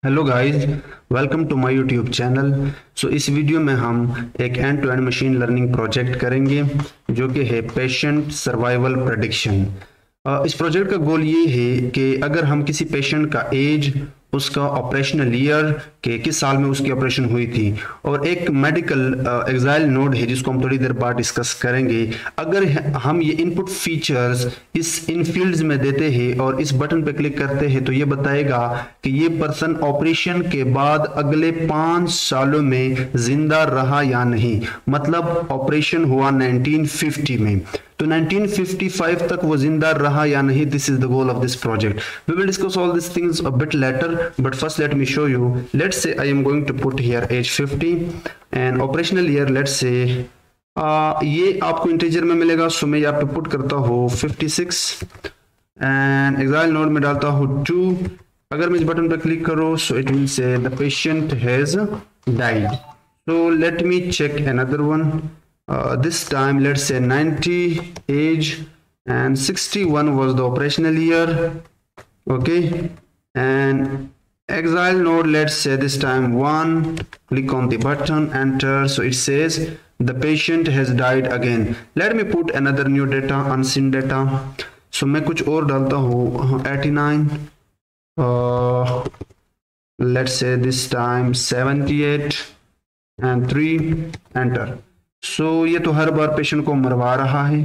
Hello guys, welcome to my YouTube channel. इस video में हम एक end to end machine learning project करेंगे जो कि है पेशेंट सर्वाइवल प्रेडिक्शन। इस प्रोजेक्ट का गोल ये है कि अगर हम किसी पेशेंट का एज, उसका ऑपरेशनल ईयर के किस साल में उसकी ऑपरेशन हुई थी और एक मेडिकल एक्साइल नोड है जिसको हम थोड़ी देर बाद डिस्कस करेंगे। अगर हम ये इनपुट फीचर्स इन फील्ड्स में देते हैं और इस बटन पे क्लिक करते हैं तो ये बताएगा कि ये पर्सन ऑपरेशन के बाद अगले 5 सालों में जिंदा रहा या नहीं। मतलब ऑपरेशन हुआ 1950 में, तो 1955 तक वो जिंदा रहा या नहीं। This is the goal of this project. We will discuss all this things a bit later, but first let me show you. Let's say I am going to put here as 50 and operational year let's say ये आपको integer में मिलेगा, सो मैं यहाँ पे put करता हूँ 56 and exile node में डालता हूँ 2। अगर मैं इस बटन पर क्लिक करूँ so it will say the patient has died. So let me check another one. This time let's say 90 age and 61 was the operational year. Okay, and exile node, let's say this time 1, click on the button, enter. So it says the patient has died again. Let me put another new data, unseen data. So मैं कुछ और डालता हूँ 89, let's say this time 78 and 3, enter. ये तो हर बार patient को मरवा रहा है।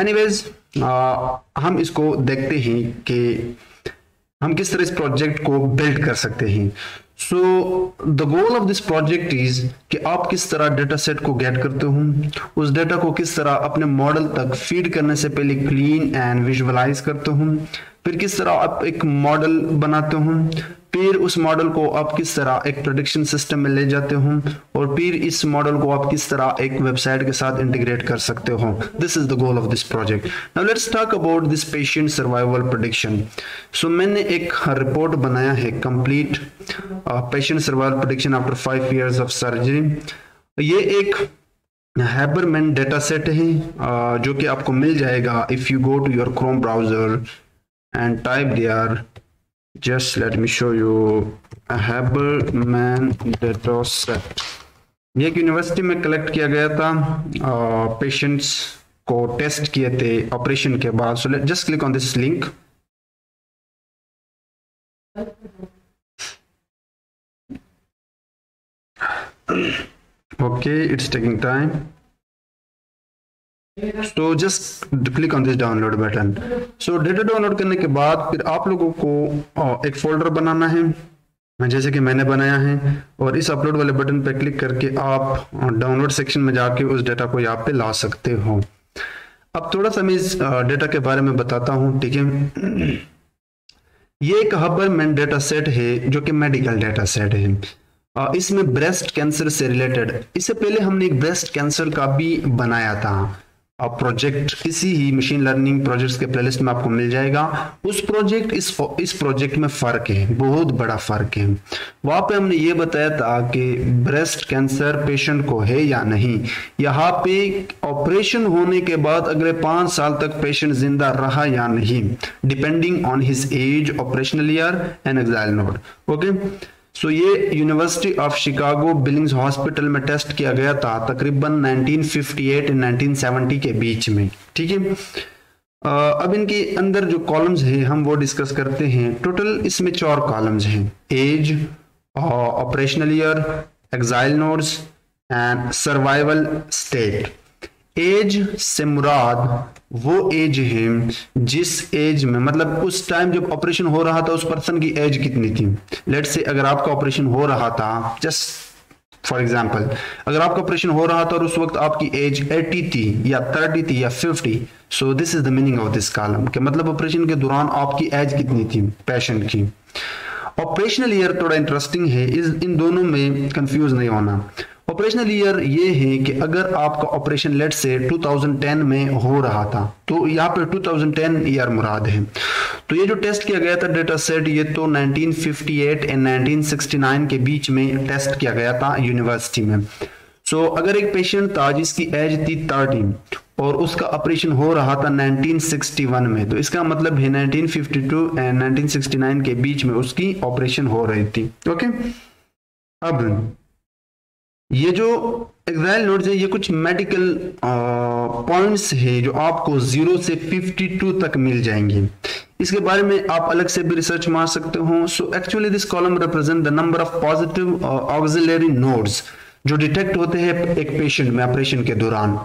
एनीवेज हम इसको देखते हैं कि हम किस तरह इस प्रोजेक्ट को बिल्ड कर सकते हैं। The goal of this project is कि आप किस तरह डेटा सेट को गेट करते हो, उस डेटा को किस तरह अपने मॉडल तक फीड करने से पहले क्लीन एंड विजुअलाइज करते हो, फिर किस तरह आप एक मॉडल बनाते हो, फिर उस मॉडल को आप किस तरह एक प्रेडिक्शन सिस्टम में ले जाते हो और फिर इस मॉडल को आप किस तरह एक वेबसाइट के साथ इंटीग्रेट कर सकते हो। This is the goal of this project. Now let's talk about this patient survival prediction. मैंने एक रिपोर्ट बनाया है, complete patient survival prediction after 5 years of surgery. ये एक हैबरमैन डेटा सेट है जो कि आपको मिल जाएगा if you go to your Chrome browser and type there. Just let me show you a Haberman data set। ये एक यूनिवर्सिटी में कलेक्ट किया गया था, पेशेंट्स को टेस्ट किए थे ऑपरेशन के बाद। So let just click on this link. Okay, it's taking time. तो just click on this download button. Data download करने के बाद फिर आप लोगों को एक फोल्डर बनाना है जैसे कि मैंने बनाया है, और इस अपलोड वाले बटन पे क्लिक करके आप डाउनलोड सेक्शन में जाके उस डेटा को यहाँ पे ला सकते हो। अब थोड़ा सा मैं इस डेटा के बारे में बताता हूँ, ठीक है। ये एक हबरमैन डेटा सेट है जो कि मेडिकल डेटा सेट है। इसमें ब्रेस्ट कैंसर से रिलेटेड, इससे पहले हमने एक ब्रेस्ट कैंसर का भी बनाया था प्रोजेक्ट, इसी ही मशीन लर्निंग प्रोजेक्ट्स के प्लेलिस्ट में आपको मिल जाएगा। उस प्रोजेक्ट इस प्रोजेक्ट में फर्क है, बहुत बड़ा फर्क है। वहां पे हमने ये बताया था कि ब्रेस्ट कैंसर पेशेंट को है या नहीं। यहाँ पे ऑपरेशन होने के बाद अगले 5 साल तक पेशेंट जिंदा रहा या नहीं, depending on his age, operational year and exile node. Okay, ये University of Chicago Billings Hospital में टेस्ट किया गया था तकरीबन 1958 और 1970 के बीच में, ठीक है। अब इनके अंदर जो कॉलम्स हैं हम वो डिस्कस करते हैं। टोटल इसमें 4 कॉलम्स हैं, age, operational year, axile nodes and survival state. Age से मुराद वो एज है जिस एज में, मतलब उस टाइम जब ऑपरेशन हो रहा था उस पर्सन की एज कितनी थी। लेट्स से अगर आपका ऑपरेशन हो रहा था, जस्ट फॉर एग्जांपल, अगर आपका ऑपरेशन हो रहा था और उस वक्त आपकी एज 80 थी या 30 थी या 50, सो this is the meaning of this column कि मतलब ऑपरेशन के दौरान आपकी एज कितनी थी पेशेंट की। ऑपरेशनल ईयर थोड़ा इंटरेस्टिंग है, इन दोनों में कंफ्यूज नहीं होना। ऑपरेशनल ईयर ये है कि अगर आपका ऑपरेशन लेट से 2010 में हो रहा था तो यहाँ पे 2010 ईयर मुराद है। तो ये जो टेस्ट किया गया था डेटा सेट, ये तो 1958 एंड 1969 के बीच में टेस्ट किया गया था यूनिवर्सिटी में। अगर एक पेशेंट था जिसकी एज थी 30 और उसका ऑपरेशन हो रहा था 1961 में, तो इसका मतलब है 1952 एंड 1969 के बीच में उसकी ऑपरेशन हो रही थी। ओके, अब ये जो एक्साइल नोड्स है ये कुछ मेडिकल पॉइंट्स है जो आपको 0 से 52 तक मिल जाएंगे। इसके बारे में आप अलग से भी रिसर्च मार सकते हो। So actually this column represent the number of positive auxiliary nodes जो डिटेक्ट होते हैं एक पेशेंट में ऑपरेशन के दौरान।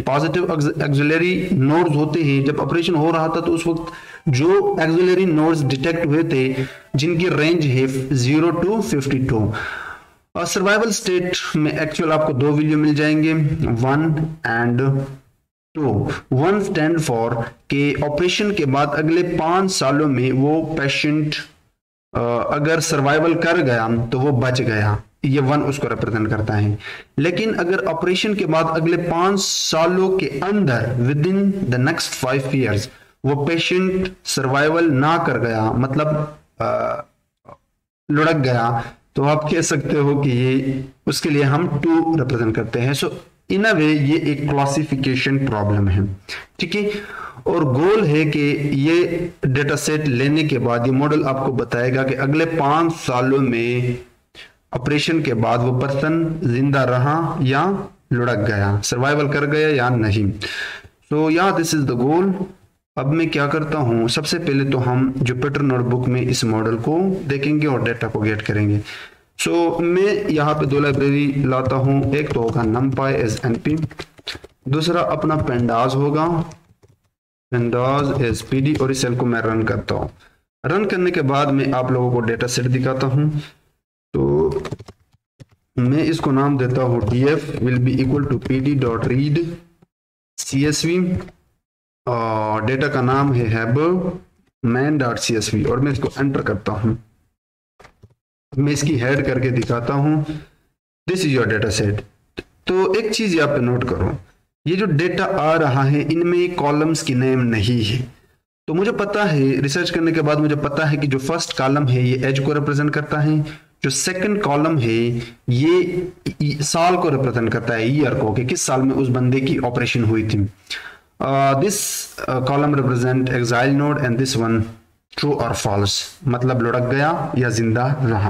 पॉजिटिव ऑक्सिलरी नोड्स होते हैं, जब ऑपरेशन हो रहा था तो उस वक्त जो ऑक्सिलरी नोड्स डिटेक्ट हुए थे जिनकी रेंज है 0 to 52। और सर्वाइवल स्टेट में एक्चुअल आपको दो वैल्यू मिल जाएंगे, 1 एंड 2। 1 स्टैंड फॉर के ऑपरेशन के बाद अगले 5 सालों में वो पेशेंट अगर सर्वाइवल कर गया तो वो बच गया, ये 1 उसको रिप्रेजेंट करता है। लेकिन अगर ऑपरेशन के बाद अगले 5 सालों के अंदर with in the next 5 years वो पेशेंट सर्वाइवल ना कर गया, मतलब लुढ़क गया, तो आप कह सकते हो कि ये उसके लिए हम 2 रिप्रेजेंट करते हैं। सो इन अ वे ये एक क्लासिफिकेशन प्रॉब्लम है, ठीक है। और गोल है कि ये डेटा सेट लेने के बाद ये मॉडल आपको बताएगा कि अगले 5 सालों में ऑपरेशन के बाद वो पर्सन जिंदा रहा या लुढ़क गया, सर्वाइवल कर गया या नहीं। सो या दिस इज द गोल। अब मैं क्या करता हूं, सबसे पहले तो हम जुपिटर नोटबुक में इस मॉडल को देखेंगे और डेटा को गेट करेंगे। सो मैं यहाँ पे 2 लाइब्रेरी लाता हूं, एक तो होगा numpy एज np, दूसरा अपना पेंडाज होगा, पेंडाज एज pd, और इस सेल को मैं रन करता हूँ। रन करने के बाद मैं आप लोगों को डेटा सेट दिखाता हूँ। तो मैं इसको नाम देता हूँ df will be equal to pd.read csv, और डेटा का नाम है main.csv, और मैं इसको एंटर करता हूं। मैं इसकी हेड करके दिखाता हूं, this is your data set. तो एक चीज यहाँ पे नोट करो, ये जो डेटा आ रहा है इनमें कॉलम्स की नेम नहीं है। तो मुझे पता है, रिसर्च करने के बाद मुझे पता है कि जो फर्स्ट कॉलम है ये एज को रिप्रेजेंट करता है, जो सेकंड कॉलम है ये साल को रिप्रेजेंट करता है, ईयर को, कि किस साल में उस बंदे की ऑपरेशन हुई थी। This column represent exile node and this one true or false, मतलब लुढ़क गया या जिंदा रहा।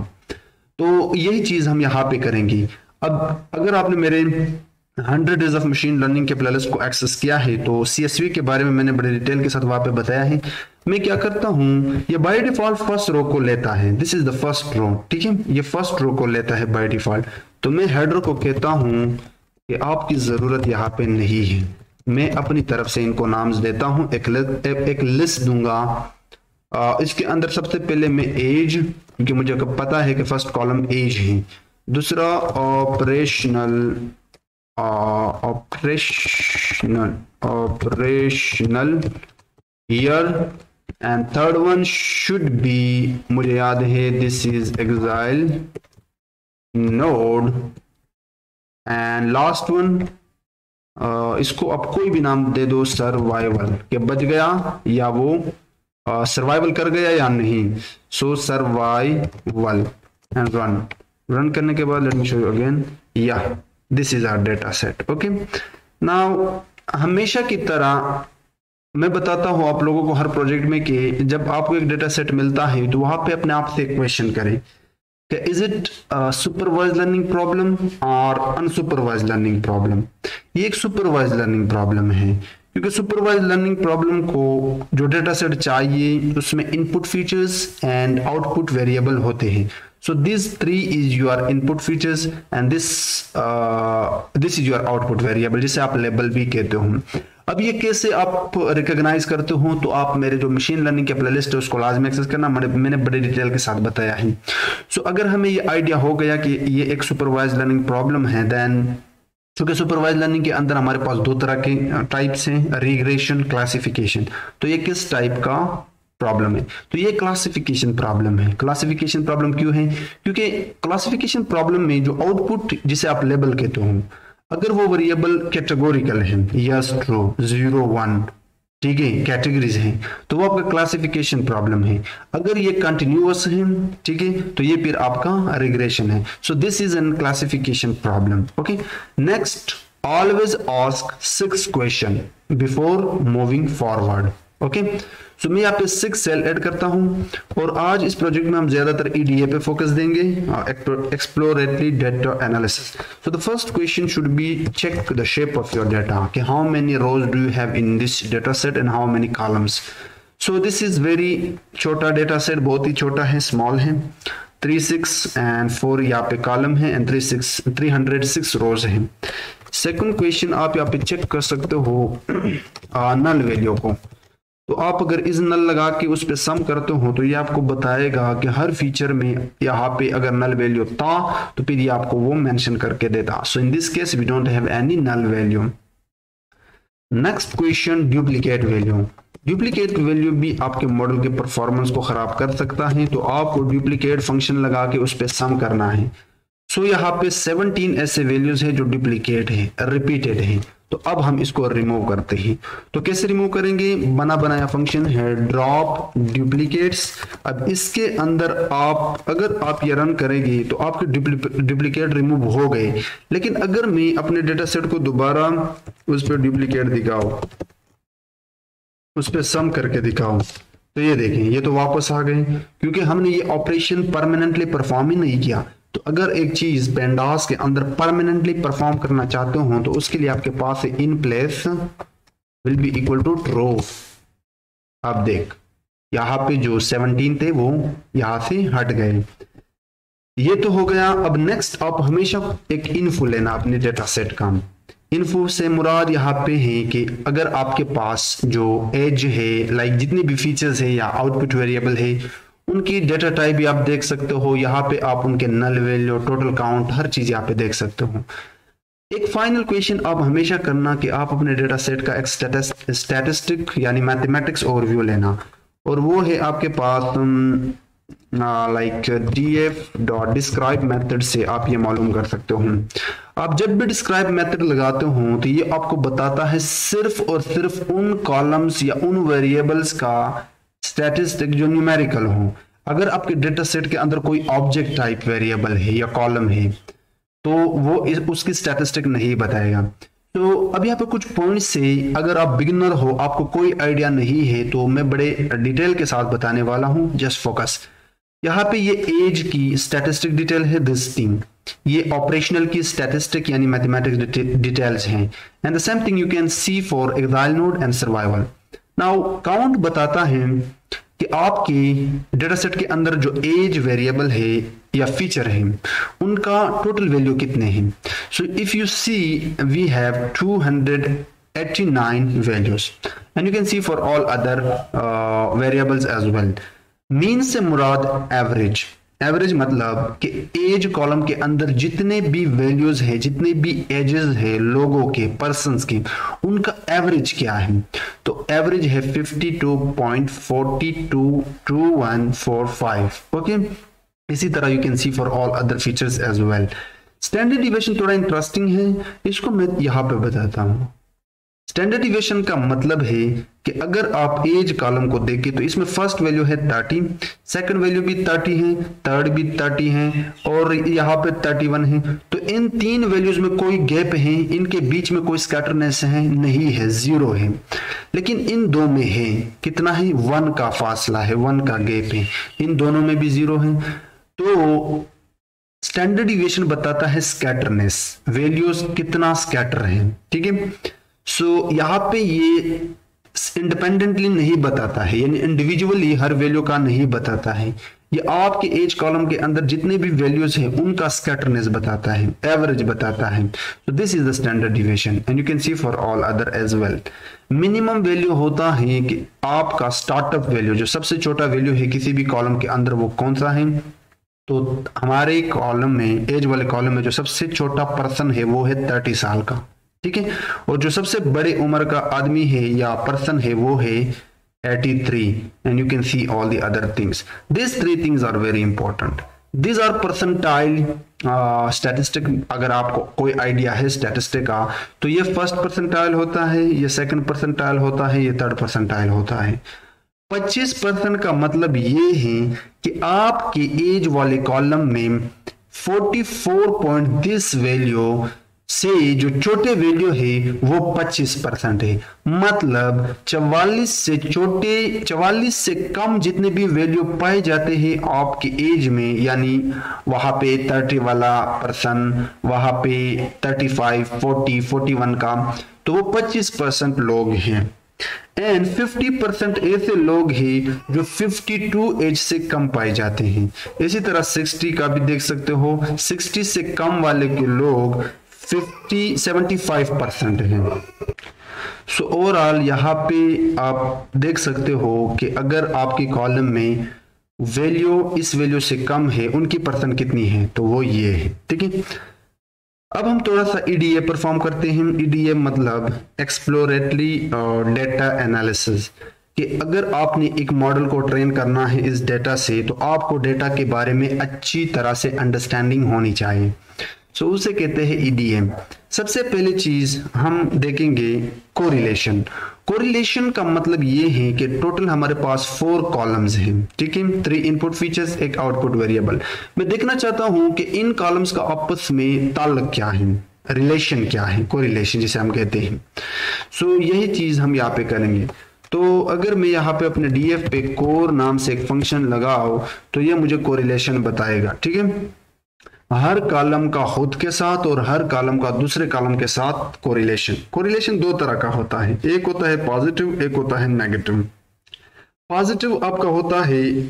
तो यही चीज हम यहाँ पे करेंगे। अब अगर आपने मेरे 100 days of machine learning के प्लेलिस्ट को एक्सेस किया है तो CSV के बारे में मैंने बड़े डिटेल के साथ वहां पे बताया है। मैं क्या करता हूँ, ये बाय डिफॉल्ट फर्स्ट रो को लेता है, this is the first row, ठीक है, ये फर्स्ट रो को लेता है बाय डिफॉल्ट। तो मैं हेडर को कहता हूँ कि आपकी जरूरत यहाँ पे नहीं है, मैं अपनी तरफ से इनको नाम्स देता हूं, एक लिस्ट दूंगा। इसके अंदर सबसे पहले मैं एज, क्योंकि मुझे पता है कि फर्स्ट कॉलम एज है, दूसरा operational year, and third one should be, मुझे याद है this is axile node, and last one इसको आप कोई भी नाम दे दो, सर्वाइवल, के बच गया या वो सर्वाइवल कर गया या नहीं। सो सर्वाइवल एंड रन करने के बाद let me show you again, yeah this is our data set. Okay, now हमेशा की तरह मैं बताता हूं आप लोगों को हर प्रोजेक्ट में कि जब आपको एक डेटा सेट मिलता है तो वहां पे अपने आप से एक क्वेश्चन करें कि is it supervise learning problem और अनसुपरवाइज लर्निंग प्रॉब्लम। ये एक सुपरवाइज लर्निंग प्रॉब्लम है, क्योंकि सुपरवाइज लर्निंग प्रॉब्लम को जो डेटा सेट चाहिए उसमें input features and output variable होते हैं। So this 3 is your input features and this is your output variable, जिसे आप लेबल भी कहते हो। अब ये कैसे आप रिकॉग्नाइज करते हो, तो आप मेरे जो मशीन लर्निंग के प्लेलिस्ट है उसको लाजमी एक्सेस करना, मैंने बड़े डिटेल के साथ बताया है। सो अगर हमें ये आइडिया हो गया कि ये एक सुपरवाइज लर्निंग प्रॉब्लम है, देन क्योंकि सुपरवाइज लर्निंग के अंदर हमारे पास 2 तरह के टाइप्स हैं, रिग्रेशन, क्लासिफिकेशन। तो ये किस टाइप का प्रॉब्लम है, तो ये क्लासिफिकेशन प्रॉब्लम है। क्लासिफिकेशन प्रॉब्लम क्यों है, क्योंकि क्लासिफिकेशन प्रॉब्लम में जो आउटपुट जिसे आप लेबल कहते हो, अगर वो वेरिएबल कैटेगोरिकल है, यस ट्रू 0 1, ठीक है, कैटेगरीज हैं, तो वो आपका क्लासिफिकेशन प्रॉब्लम है। अगर ये कंटिन्यूअस है, ठीक है, तो ये फिर आपका रिग्रेशन है। So this is an classification problem. Okay, next always ask 6 question before moving forward. Okay, so मैं यहाँ पे 6 सेल ऐड करता हूँ और आज इस प्रोजेक्ट में हम ज्यादातर EDA पे फोकस देंगे, exploratory data analysis. So the first question should be check the shape of your data, कि how many rows do you have in this data set and how many columns. So this is very छोटा data set, बहुत ही छोटा है, small है. 36 and 4 यहाँ पे column है एंड 306 रोज है. सेकंड क्वेश्चन आप यहाँ पे चेक कर सकते हो नल वैल्यू को. तो आप अगर इस नल लगा के उस पे सम करते हो तो ये आपको बताएगा कि हर फीचर में यहाँ पे अगर नल वैल्यू था तो फिर ये आपको वो मेंशन करके देता. So in this case we don't have any null value. Next question, duplicate value. Duplicate value भी आपके मॉडल के परफॉर्मेंस को खराब कर सकता है, तो आपको डुप्लीकेट फंक्शन लगा के उस पे सम करना है. सो यहाँ पे 17 ऐसे वैल्यूज है जो डुप्लीकेट है, रिपीटेड है. तो अब हम इसको रिमूव करते हैं. तो कैसे रिमूव करेंगे, बना बनाया फंक्शन है ड्रॉप डुप्लीकेट्स. अब इसके अंदर अगर आप ये रन करेंगे तो आपके डुप्लीकेट रिमूव हो गए. लेकिन अगर मैं अपने डेटा सेट को दोबारा उस पर डुप्लीकेट दिखाऊं, उस पर सम करके दिखाऊं, तो ये देखें ये तो वापस आ गए, क्योंकि हमने ये ऑपरेशन परमानेंटली परफॉर्म ही नहीं किया. तो अगर एक चीज पेंडास के अंदर परमानेंटली परफॉर्म करना चाहते हो तो उसके लिए आपके पास in place will be equal to true. आप देख यहाँ पे जो 17 थे वो यहां से हट गए. ये तो हो गया. अब नेक्स्ट आप हमेशा एक इन्फो लेना अपने डेटा सेट का. इन्फो से मुराद यहाँ पे है कि अगर आपके पास जो एज है, लाइक जितनी भी फीचर्स है या आउटपुट वेरिएबल है, उनकी डेटा टाइप भी आप देख सकते हो. यहाँ पे आप उनके नल वैल्यू, टोटल काउंट, हर चीज यहाँ पे देख सकते हो. एक फाइनल क्वेश्चन आप हमेशा करना कि आप अपने डेटा सेट का एक स्टैटिस्टिक यानी मैथमेटिक्स ओवरव्यू लेना, और वो है आपके पास लाइक df.describe मेथड से आप ये मालूम कर सकते हो. आप जब भी डिस्क्राइब मेथड लगाते हो तो ये आपको बताता है सिर्फ और सिर्फ उन कॉलम्स या उन वेरिएबल्स का स्टैटिस्टिक जो न्यूमेरिकल हो. अगर आपके डेटा सेट के अंदर कोई ऑब्जेक्ट टाइप वेरिएबल है या कॉलम है तो वो उसकी स्टैटिस्टिक नहीं बताएगा. तो अब यहाँ पे कुछ पॉइंट्स से, अगर आप बिगिनर हो, आपको कोई आइडिया नहीं है, तो मैं बड़े डिटेल के साथ बताने वाला हूँ. Just focus. यहाँ पे ये एज की स्टैटिस्टिक डिटेल है, दिस थिंग. ये ऑपरेशनल की स्टैटिस्टिक यानी मैथमेटिक्स डिटेल्स हैं. And the same thing you can see for axile node and survival. Now count बताता है कि आपके डेटा सेट के अंदर जो एज वेरिएबल है या फीचर है उनका टोटल वैल्यू कितने हैं. So if you see we have 289 values and you can see for all other variables as well. Mean से मुराद एवरेज. एवरेज मतलब कि एज कॉलम के अंदर जितने भी वैल्यूज है, जितने भी एजेस है लोगों के, पर्सन्स के, उनका एवरेज क्या है. तो एवरेज है 52.422145. ओके, इसी तरह you can see for all other features as well. Standard deviation थोड़ा इंटरेस्टिंग है, इसको मैं यहाँ पे बताता हूँ. स्टैंडर्ड डिविएशन का मतलब है कि अगर आप एज कॉलम को देखें तो इसमें फर्स्ट वैल्यू है 30, सेकंड वैल्यू भी 30 है, थर्ड भी 30 है और यहाँ पे 31 है. तो इन तीन वैल्यूज में कोई गैप है, इनके बीच में कोई स्कैटरनेस है नहीं है, जीरो है. लेकिन इन दो में है, कितना है, 1 का फासला है, 1 का गैप है. इन दोनों में भी जीरो है. तो स्टैंडर्ड डिविएशन बताता है स्कैटरनेस, वैल्यूज कितना स्कैटर है. ठीक है. सो यहाँ पे ये इंडिपेंडेंटली नहीं बताता है, यानी इंडिविजुअली हर वैल्यू का नहीं बताता है. ये आपके एज कॉलम के अंदर जितने भी वैल्यूज हैं उनका स्कैटरनेस बताता है, एवरेज बताता है. So this is the standard deviation and you can see for all other as well. Minimum value होता है कि आपका स्टार्टअप वैल्यू, जो सबसे छोटा वैल्यू है किसी भी कॉलम के अंदर, वो कौन सा है. तो हमारे कॉलम में, एज वाले कॉलम में, जो सबसे छोटा पर्सन है वो है 30 साल का. ठीक है. और जो सबसे बड़े उम्र का आदमी है या पर्सन है वो है 83. And you can see all the other things. This 3 things are very important. This are percentile statistic. अगर आपको कोई आइडिया है स्टैटिस्टिक का तो ये फर्स्ट परसेंटाइल होता है, ये सेकंड परसेंटाइल होता है, ये थर्ड परसेंटाइल होता है. 25% का मतलब ये है कि आपके एज वाले कॉलम में 44 पॉइंट दिस वैल्यू से जो छोटे वैल्यू है वो 25% है। मतलब 44 से कम जितने भी वैल्यू पाए जाते हैं आपकी एज में, यानी वहां पे 30 वाला पर्सन, वहां पे 35, 40, 41 का, तो वो 25% लोग हैं। एंड 50% ऐसे लोग हैं जो 52 एज से कम पाए जाते हैं। इसी तरह 60 का भी देख सकते हो, 60 से कम वाले के लोग 75% हैं। सो ओवरऑल यहाँ पे आप देख सकते हो कि अगर आपके कॉलम में वैल्यू इस वैल्यू से कम है, उनकी परसेंट कितनी है, तो वो ये है। ठीक है, अब हम थोड़ा सा ईडीए परफॉर्म करते हैं। ईडीए मतलब एक्सप्लोरेटरी डेटा एनालिसिस, कि अगर आपने एक मॉडल को ट्रेन करना है इस डेटा से, तो आपको डेटा के बारे में अच्छी तरह से अंडरस्टैंडिंग होनी चाहिए। सो उसे कहते हैं ईडीएम। सबसे पहली चीज हम देखेंगे कोरिलेशन। कोरिलेशन का मतलब ये है कि टोटल हमारे पास 4 कॉलम्स हैं, ठीक है, 3 इनपुट फीचर्स, एक आउटपुट वेरिएबल। मैं देखना चाहता हूं कि इन कॉलम्स का आपस में ताल्लुक क्या है, रिलेशन क्या है, कोरिलेशन जिसे हम कहते हैं। सो यही चीज हम यहाँ पे करेंगे। तो अगर मैं यहाँ पे अपने डीएफ पे कोर नाम से एक फंक्शन लगाओ तो ये मुझे कोरिलेशन बताएगा। ठीक है, हर कॉलम का खुद के साथ और हर कॉलम का दूसरे कॉलम के साथ कोरिलेशन। कोरिलेशन 2 तरह का होता है, एक होता है पॉजिटिव, एक होता है नेगेटिव। पॉजिटिव आपका होता है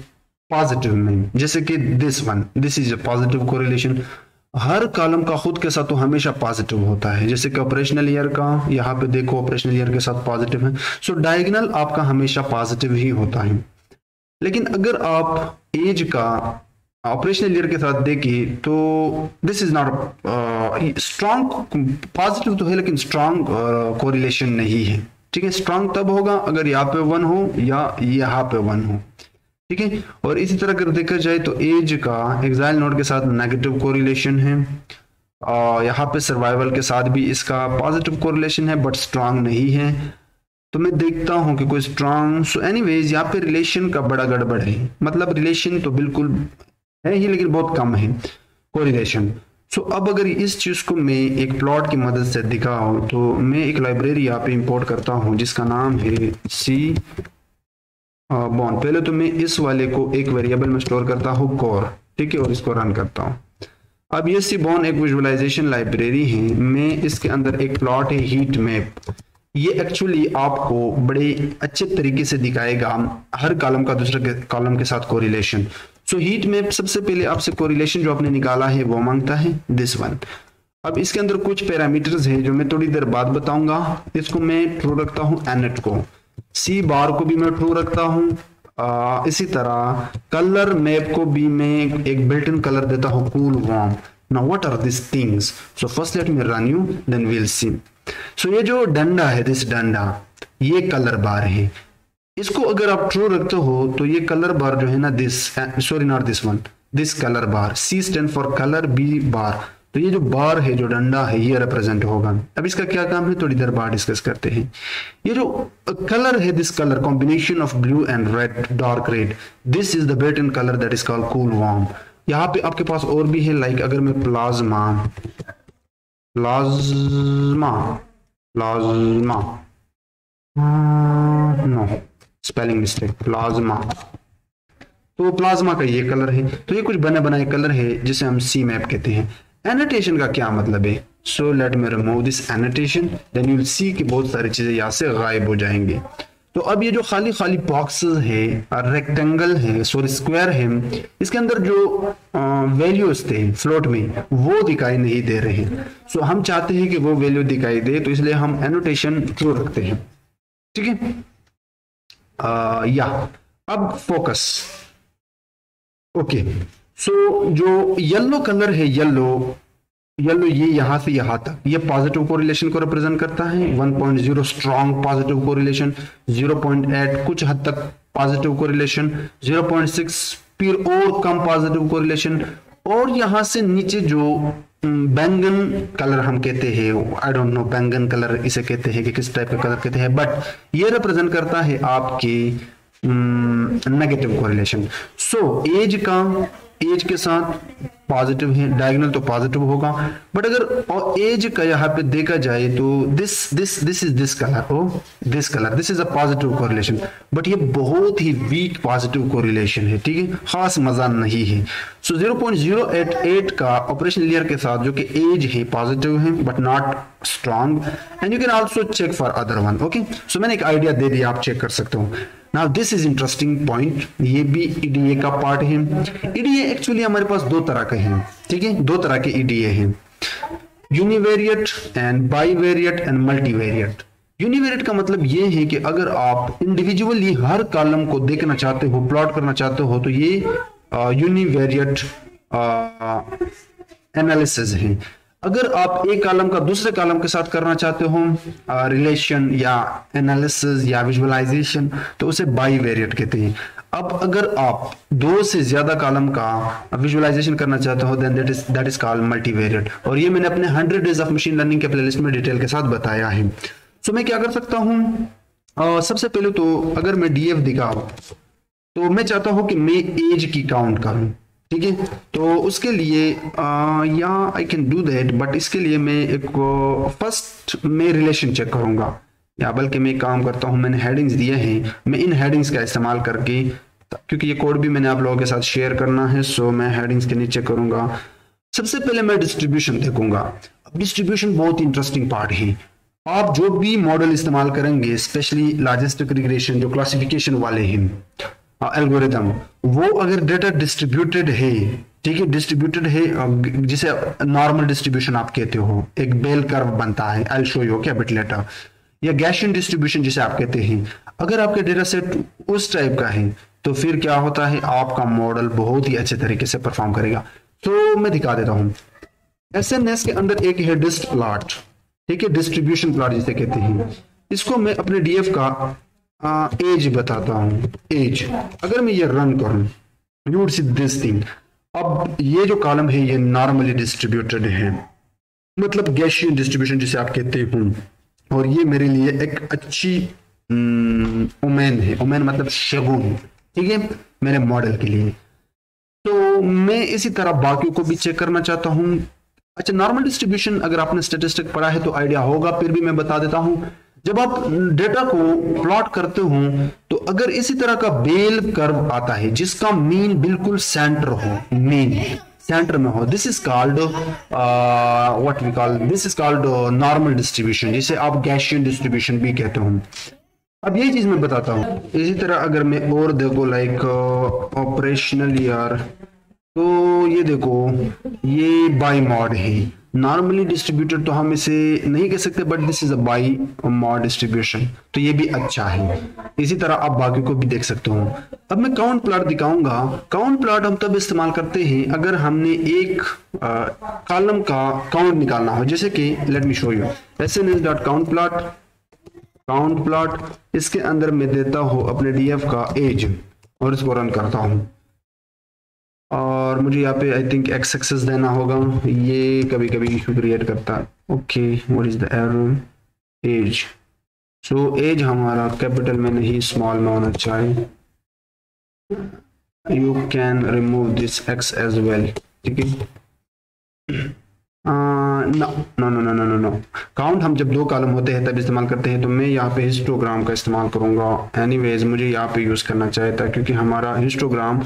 पॉजिटिव में, जैसे कि this is a positive correlation. Her column का खुद के साथ तो हमेशा पॉजिटिव होता है, जैसे कि ऑपरेशनल ईयर का, यहाँ पे देखो ऑपरेशनल ईयर के साथ पॉजिटिव है। सो डायगोनल आपका हमेशा पॉजिटिव ही होता है। लेकिन अगर आप एज का ऑपरेशनल ईयर के साथ देखिए तो this is not strong, positive तो है लेकिन स्ट्रॉन्ग कोरिलेशन नहीं है। ठीक है, स्ट्रॉन्ग तब होगा अगर यहाँ पे 1 हो या यहाँ पे 1 हो। ठीक है, और इसी तरह अगर देखा जाए तो एज का एक्साइल नोड के साथ नेगेटिव कोरिलेशन है, यहाँ पे सर्वाइवल के साथ भी इसका पॉजिटिव कोरिलेशन है बट स्ट्रॉन्ग नहीं है। तो मैं देखता हूं कि कोई स्ट्रॉन्ग, सो एनीवेज यहाँ पे रिलेशन का बड़ा गड़बड़ है। मतलब रिलेशन तो बिल्कुल है ही लेकिन बहुत कम है कोरिलेशन। सो अब अगर इस चीज को मैं एक प्लॉट की मदद से दिखाऊं तो मैं एक लाइब्रेरी यहाँ पे इंपोर्ट करता हूं जिसका नाम है सी बॉन्ड। पहले तो मैं इस वाले को एक वेरिएबल में स्टोर करता हूँ कोर, ठीक है, और इसको रन करता हूँ। अब ये सी बॉन्ड एक विजुअलाइजेशन लाइब्रेरी है। मैं इसके अंदर एक प्लॉट है हीट मैप, ये एक्चुअली आपको बड़े अच्छे तरीके से दिखाएगा हर कॉलम का दूसरे कॉलम के साथ कोरिलेशन। सो हीट मैप सबसे पहले आपसे कोरिलेशन जो आपने निकाला है वो मांगता है दिस वन। अब इसके अंदर कुछ पैरामीटर्स हैं जो मैं थोड़ी देर बाद बताऊंगा। इसको मैं ट्रू रखता हूं, एनेट को, सी बार को भी मैं ट्रू रखता हूं। इसी तरह कलर मैप को भी मैं एक बिल्ट इन कलर देता हूं, cool warm. Now what are this things? So first let me run you then we will see. So ये जो डंडा है, दिस डंडा, ये कलर बार है। इसको अगर आप ट्रू रखते हो तो ये कलर बार जो है ना, this, sorry not this one, this colour bar, C stand for colour, B bar, तो ये जो बार है, जो डंडा है, ये रिप्रेजेंट होगा। अब इसका क्या काम है थोड़ी देर बाद डिस्कस करते हैं। ये जो कलर है, this colour combination of blue and red, dark red, this is the built in colour that is called cool warm. यहाँ पे आपके पास और भी है, लाइक अगर मैं plasma no spelling mistake, plasma, तो प्लाज्मा का ये कलर है। तो ये कुछ बने बनाए कलर है जिसे हम सी मैप कहते हैं। एनोटेशन का क्या मतलब है? So let me remove this annotation, then you will see कि बहुत सारी चीजें यहाँ से गायब हो जाएंगे। तो अब ये जो खाली खाली बॉक्सेस है, रेक्टेंगल है, सॉरी स्क्वायर है, इसके अंदर जो वैल्यूज थे फ्लोट में वो दिखाई नहीं दे रहे हैं। सो हम चाहते हैं कि वो वैल्यू दिखाई दे, तो इसलिए हम एनोटेशन ट्रू रखते हैं। ठीक है, या अब फोकस। ओके, सो जो येलो कलर है, येलो ये यहां से यहां तक, ये पॉजिटिव कोरिलेशन को रिप्रेजेंट करता है। 1.0 स्ट्रॉन्ग पॉजिटिव कोरिलेशन, 0.8 कुछ हद तक पॉजिटिव कोरिलेशन, 0.6 फिर और कम पॉजिटिव कोरिलेशन, और यहां से नीचे जो बैंगन कलर हम कहते हैं, आई डोंट नो बैंगन कलर इसे कहते हैं कि किस टाइप का कलर कहते हैं, बट ये रिप्रेजेंट करता है आपकी नेगेटिव कोरिलेशन। सो एज के साथ पॉजिटिव है, डायगोनल तो पॉजिटिव होगा, बट अगर एज का यहाँ पे देखा जाए तो this is this colour, oh this colour, this is a positive correlation, but ये बहुत ही वीक पॉजिटिव कोरिलेशन है, ठीक है, खास मजा नहीं है। सो 0.088 का ऑपरेशन लेयर के साथ जो कि एज है पॉजिटिव है but not strong, and you can also check for other one. Okay, so मैंने एक आइडिया दे दिया, आप चेक कर सकते हो। Now this is interesting point, ये भी ईडीए का पार्ट है। ईडीए एक्चुअली हमारे पास दो तरह के हैं, ठीक है, दो तरह के ईडीए हैं, univariate and bivariate and multivariate. Univariate का मतलब ये है कि अगर आप इंडिविजुअली हर कॉलम को देखना चाहते हो, प्लॉट करना चाहते हो, तो ये यूनिवेरिएट एनालिसिस है। अगर आप एक कॉलम का दूसरे कॉलम के साथ करना चाहते हो रिलेशन या एनालिसिस या विजुअलाइजेशन, तो उसे बाईवेरिएट कहते हैं। अब अगर आप दो से ज्यादा कॉलम का विजुअलाइजेशन करना चाहते हो then that is called multivariate, और ये मैंने अपने 100 डेज ऑफ मशीन लर्निंग के प्लेलिस्ट में डिटेल के साथ बताया है। सो मैं क्या कर सकता हूँ, सबसे पहले तो अगर मैं डीएफ दिखाऊं तो मैं चाहता हूं कि मैं एज की काउंट करूं, ठीक है, तो उसके लिए या I can do that, but इसके लिए मैं एक फर्स्ट मैं रिलेशन चेक करूंगा, या बल्कि मैं काम करता हूं, मैंने हेडिंग्स दिए हैं, मैं इन हेडिंग्स का इस्तेमाल करके, क्योंकि ये कोड भी मैंने आप लोगों के साथ शेयर करना है, सो मैं हेडिंग्स के नीचे करूंगा। सबसे पहले मैं डिस्ट्रीब्यूशन देखूंगा। अब डिस्ट्रीब्यूशन बहुत इंटरेस्टिंग पार्ट है। आप जो भी मॉडल इस्तेमाल करेंगे, स्पेशली लॉजिस्टिक रिग्रेशन, जो क्लासिफिकेशन वाले हैं एल्गोरिदम, वो अगर डेटा डिस्ट्रीब्यूटेड है, ठीक है, डिस्ट्रीब्यूटेड है, जिसे नॉर्मल डिस्ट्रीब्यूशन आप कहते हो, एक बेल कर्व बनता है, I will show you okay bit letter, या गैशियन डिस्ट्रीब्यूशन जिसे आप कहते हैं, अगर आपके डेटा सेट उस टाइप का है तो फिर क्या होता है, आपका मॉडल बहुत ही अच्छे तरीके से परफॉर्म करेगा। तो मैं दिखा देता हूं, एसएनएस के अंदर एक है डिस्ट प्लॉट, ठीक है, डिस्ट्रीब्यूशन प्लॉट जिसे कहते हैं, इसको मैं अपने डीएफ का एज बताता हूं। एज अगर मैं ये रन करूं, you would see this thing. अब ये जो कॉलम है ये नॉर्मली डिस्ट्रीब्यूटेड है, मतलब गैशियन डिस्ट्रीब्यूशन जिसे आप कहते हो, और ये मेरे लिए एक अच्छी ओमेन है, ओमेन मतलब शगुन, ठीक है, मेरे मॉडल के लिए। तो मैं इसी तरह बाकियों को भी चेक करना चाहता हूं। अच्छा, नॉर्मल डिस्ट्रीब्यूशन अगर आपने स्टैटिस्टिक पढ़ा है तो आइडिया होगा, फिर भी मैं बता देता हूं। जब आप डेटा को प्लॉट करते हो तो अगर इसी तरह का बेल कर्व आता है जिसका मीन बिल्कुल सेंटर हो, मीन सेंटर में हो, this is called what we call, this is called normal distribution, जिसे आप गैशियन डिस्ट्रीब्यूशन भी कहते हो। अब यही चीज मैं बताता हूँ। इसी तरह अगर मैं और देखो लाइक ऑपरेशनल यार, तो ये देखो ये बाई मॉड है, नॉर्मली डिस्ट्रीब्यूटेड तो हम इसे नहीं कह सकते, but this is a by mod distribution, तो ये भी अच्छा है। इसी तरह आप बाकी को भी देख सकते हो। अब मैं काउंट प्लॉट दिखाऊंगा। काउंट प्लॉट हम तब इस्तेमाल करते हैं अगर हमने एक कॉलम का काउंट निकालना हो, जैसे कि late me show you sns.count plot, count plot, इसके अंदर मैं देता हूं अपने डीएफ का एज और इसको रन करता हूं, और मुझे यहाँ पे आई थिंक एक्स एक्सेस देना होगा, ये कभी कभी इशू क्रिएट करता है। Okay, what is the error, age, so age हमारा कैपिटल में नहीं स्मॉल में होना चाहिए। You can remove this X as well, ठीक है, no no no no no no no. Count हम जब दो कॉलम होते हैं तब इस्तेमाल करते हैं, तो मैं यहाँ पे हिस्टोग्राम का इस्तेमाल करूंगा। एनीवेज मुझे यहाँ पे यूज करना चाहिए था क्योंकि हमारा हिस्टोग्राम,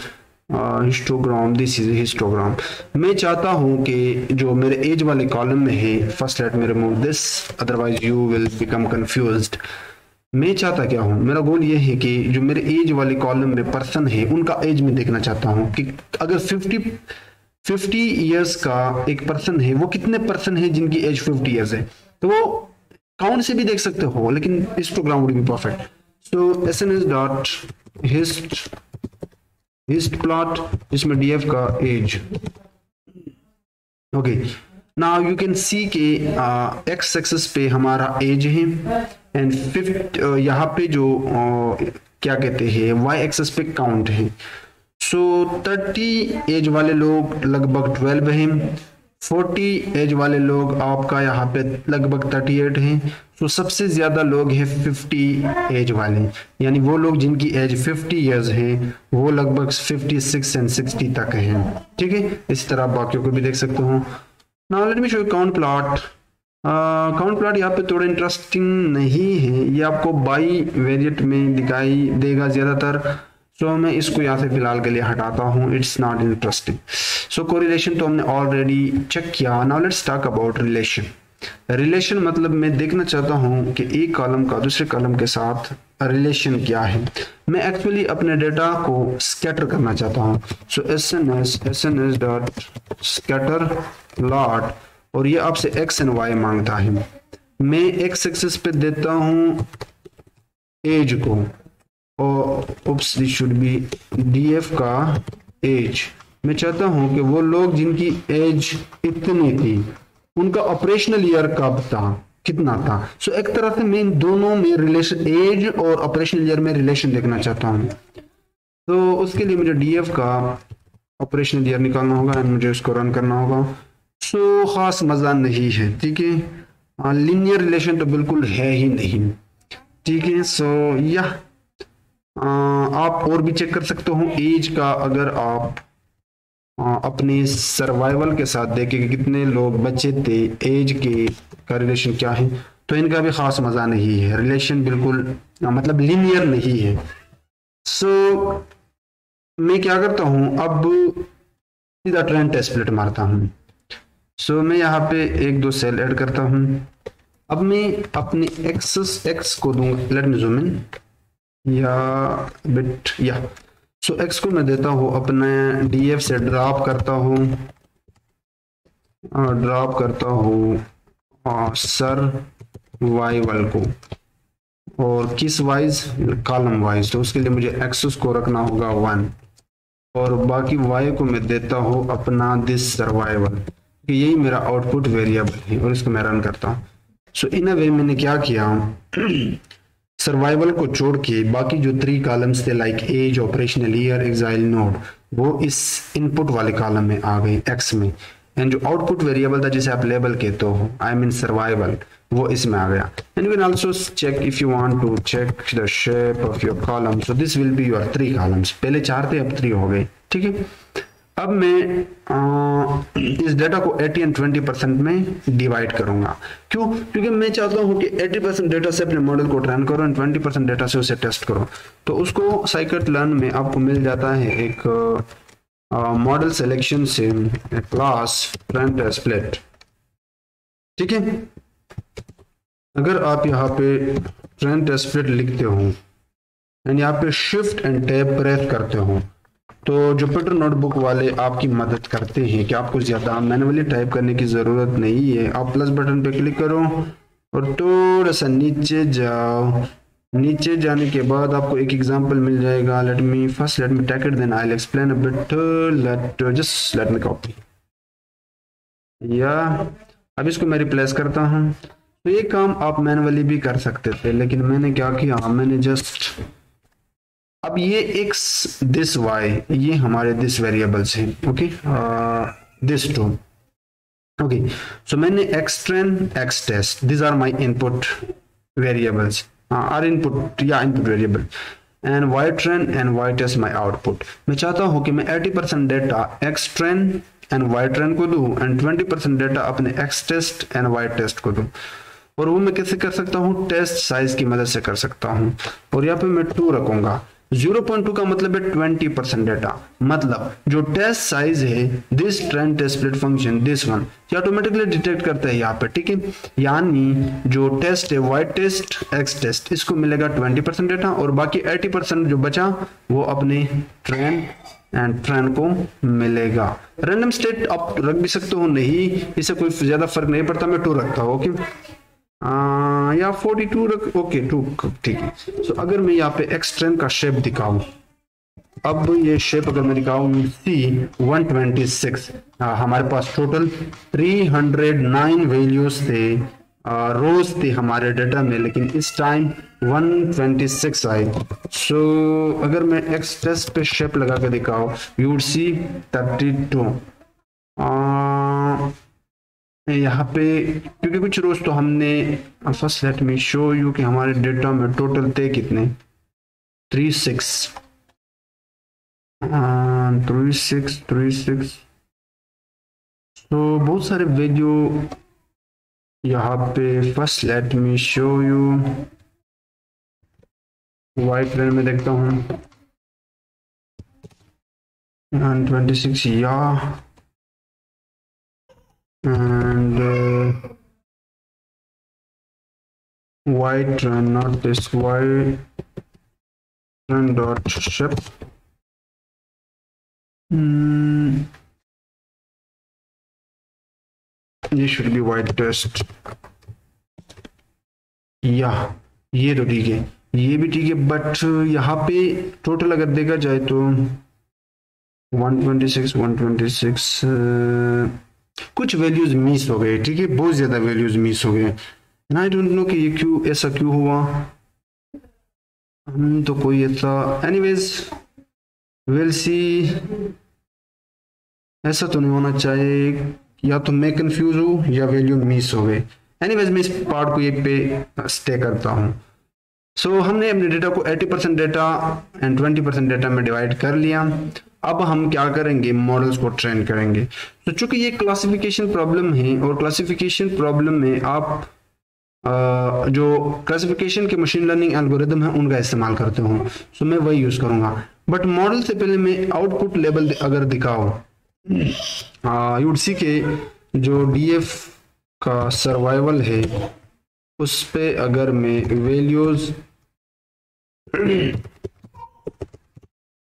दिस इज हिस्टोग्राम। मैं चाहता हूं कि जो मेरे एज वाले कॉलम में है, first let me remove this otherwise you will become confused. मैं चाहता क्या हूं, मेरा गोल ये है कि जो मेरे एज वाले कॉलम में पर्सन है उनका एज में देखना चाहता हूं कि अगर 50 ईयर्स का एक पर्सन है, वो कितने पर्सन है जिनकी एज 50 ईयर्स है, तो वो काउंट से भी देख सकते हो, लेकिन histogram would be perfect. So hist plot जिसमें डीएफ का age, okay, now you can see के एक्स एक्सिस पे हमारा एज है एंड 50 यहाँ पे जो क्या कहते हैं वाई एक्सिस पे काउंट है। सो 30 एज वाले लोग लगभग 12 हैं, 40 एज वाले लोग आपका यहाँ पे लगभग 38 हैं। तो सबसे ज्यादा लोग हैं 50 एज वाले, यानी वो लोग जिनकी एज 50 इयर्स है वो लगभग 56 एंड 60 तक हैं। ठीक है, इस तरह बाकियों को भी देख सकते हो। Now let me show count plot. Count plot यहाँ पे थोड़ा इंटरेस्टिंग नहीं है, ये आपको बाई वेरिएट में दिखाई देगा ज्यादातर। सो मैं इसको यहाँ से फिलहाल के लिए हटाता हूँ, it's not interesting. So correlation तो हमने ऑलरेडी चेक किया। Now let's talk about relation. Relation मतलब मैं देखना चाहता हूँ कि एक कॉलम का दूसरे कॉलम के साथ रिलेशन क्या है। मैं एक्चुअली अपने डेटा को स्कैटर करना चाहता हूँ। सो एस डॉट स्कैटर प्लॉट, और ये आपसे एक्स एंड वाई मांगता है। मैं एक्स एक्सिस पे देता हूँ एज को, और उप्स दिस शुड बी डीएफ का एज। मैं चाहता हूं कि वो लोग जिनकी एज इतनी थी उनका ऑपरेशनल ईयर कब था, कितना था। सो एक तरह से मैं इन दोनों में रिलेशन, एज और ऑपरेशनल ईयर में रिलेशन देखना चाहता हूं। तो उसके लिए मुझे डीएफ का ऑपरेशनल ईयर निकालना होगा एंड मुझे उसको रन करना होगा। सो खास मजा नहीं है, ठीक है, लीनियर रिलेशन तो बिल्कुल है ही नहीं। ठीक है, सो यह आप और भी चेक कर सकते हो एज का। अगर आप अपने सर्वाइवल के साथ देखें कि कितने लोग बचे थे, एज के का रिलेशन क्या है, तो इनका भी खास मजा नहीं है, रिलेशन बिल्कुल मतलब लीनियर नहीं है। सो मैं क्या करता हूं, अब सीधा ट्रेंड टेस्ट स्प्लिट मारता हूं। सो मैं यहाँ पे एक दो सेल ऐड करता हूं। अब मैं अपने एक्स को दूंगा, लेट मी जूम इन या बिट या। सो एक्स को मैं देता हूँ अपने डीएफ से ड्रॉप करता हूँ सर्वाइवल को, और किस वाइज, कॉलम वाइज। तो उसके लिए मुझे एक्सेस को रखना होगा 1, और बाकी वाई को मैं देता हूँ अपना दिस सर्वाइवल, कि यही मेरा आउटपुट वेरिएबल है, और इसको मैं रन करता हूँ। सो इन अ वे मैंने क्या किया, सर्वाइवल को छोड़ के बाकी जो 3 कॉलम्स थे like age, operational year, axile node, वो इस इनपुट वाले कॉलम में आ गए एक्स में, एंड जो आउटपुट वेरिएबल था जिसे आप लेबल कहते हो, आई मीन सर्वाइवल, वो इसमें आ गया। And you can also check if you want to check the shape of your column. So this will be your 3 columns, पहले 4 थे अब 3 हो गए। ठीक है, अब मैं इस डेटा को 80 एंड 20% में डिवाइड करूंगा। क्यों? क्योंकि मैं चाहता हूं कि 80% डेटा से अपने मॉडल को ट्रेन करो एंड 20% डेटा से उसे टेस्ट करो। तो उसको साइकिट लर्न में आपको मिल जाता है एक मॉडल सिलेक्शन से क्लास ट्रेंड टेस्ट स्प्लिट। ठीक है, अगर आप यहाँ पे ट्रेंड टेस्ट स्प्लिट लिखते हो एंड यहाँ पे शिफ्ट एंड टैब प्रेस करते हो, तो जुपिटर नोटबुक वाले आपकी मदद करते हैं कि आपको ज़्यादा मैनुअली टाइप करने की ज़रूरत नहीं है। आप प्लस बटन पे क्लिक करो और थोड़ा सा नीचे जाओ। नीचे जाने के बाद आपको एक एग्जांपल मिल जाएगा। Let me take it, then I will explain a bit. Let me copy या अब इसको मैं रिप्लेस करता हूँ। तो ये काम आप मैनुअली भी कर सकते थे, लेकिन मैंने क्या किया, मैंने जस्ट अब ये x दिस y ये हमारे दिस वेरिएबल्स हैं। Okay, this too. Okay, so मैंने xtrain, xtest, these are my input variables, are input या input variable, and ytrain and ytest my output। मैं चाहता हूँ कि मैं 80% डेटा xtrain and ytrain को दूं एंड 20% डेटा अपने xtest and ytest को दूं। और वो मैं कैसे कर सकता हूँ, टेस्ट साइज की मदद से कर सकता हूँ। और यहाँ पे मैं 2 रखूंगा। 0.2 का मतलब है 20% डेटा, मतलब जो टेस्ट साइज है this train test split function this one ये ऑटोमेटिकली डिटेक्ट करता है यहाँ पे। ठीक है, यानी जो टेस्ट है वाई टेस्ट एक्स टेस्ट, इसको मिलेगा 20% डेटा, और बाकी 80% जो बचा वो अपने ट्रेंड एंड ट्रेंड को मिलेगा। रैंडम स्टेट आप रख भी सकते हो, नहीं इससे कोई ज्यादा फर्क नहीं पड़ता। मैं 2 रखता हूँ। ओके, या 42 रख, ओके 2, ठीक है। सो अगर मैं यहाँ पे एक्सट्रेन का शेप दिखाऊं, अब ये शेप अगर मैं दिखाऊं C126, हमारे पास टोटल 309 वैल्यूज थे, रोज थे हमारे डेटा में, लेकिन इस टाइम 126 आए। सो अगर मैं एक्स टेस्ट पे शेप लगा के दिखाऊं, यू वुड सी 32। यहाँ पे क्योंकि कुछ रोज तो हमने, first let me show you कि हमारे डेटा में टोटल थे कितने, 36 36। तो बहुत सारे वैल्यू यहाँ पे। First let me show you, Y plane में देखता हूँ 26 या and y trend, not this y trend dot shape. ये should be y test या ये तो ठीक है, ये भी ठीक है, बट यहाँ पे टोटल अगर देखा जाए तो 126 कुछ वैल्यूज मिस हो गए, ठीक है, बहुत ज्यादा वैल्यूज मिस हो गए। आई डोंट नो कि ये क्यों ऐसा क्यों हुआ, हम तो कोई ऐसा, एनीवेज विल सी। ऐसा तो नहीं होना चाहिए, या तो मैं कंफ्यूज हूँ या वैल्यू मिस हो गए। एनीवेज मैं इस पार्ट को एक पे स्टे करता हूँ। सो हमने अपने डेटा को 80% डेटा एंड 20% डेटा में डिवाइड कर लिया। अब हम क्या करेंगे, मॉडल्स को ट्रेन करेंगे। तो चूंकि ये क्लासिफिकेशन प्रॉब्लम है और क्लासिफिकेशन प्रॉब्लम में आप जो क्लासिफिकेशन के मशीन लर्निंग एल्गोरिदम है उनका इस्तेमाल करते हो, सो मैं वही यूज करूंगा। बट मॉडल से पहले मैं आउटपुट लेवल अगर दिखाओ, यू वुड सी के जो डीएफ का सर्वाइवल है उस पे अगर मैं वैल्यूज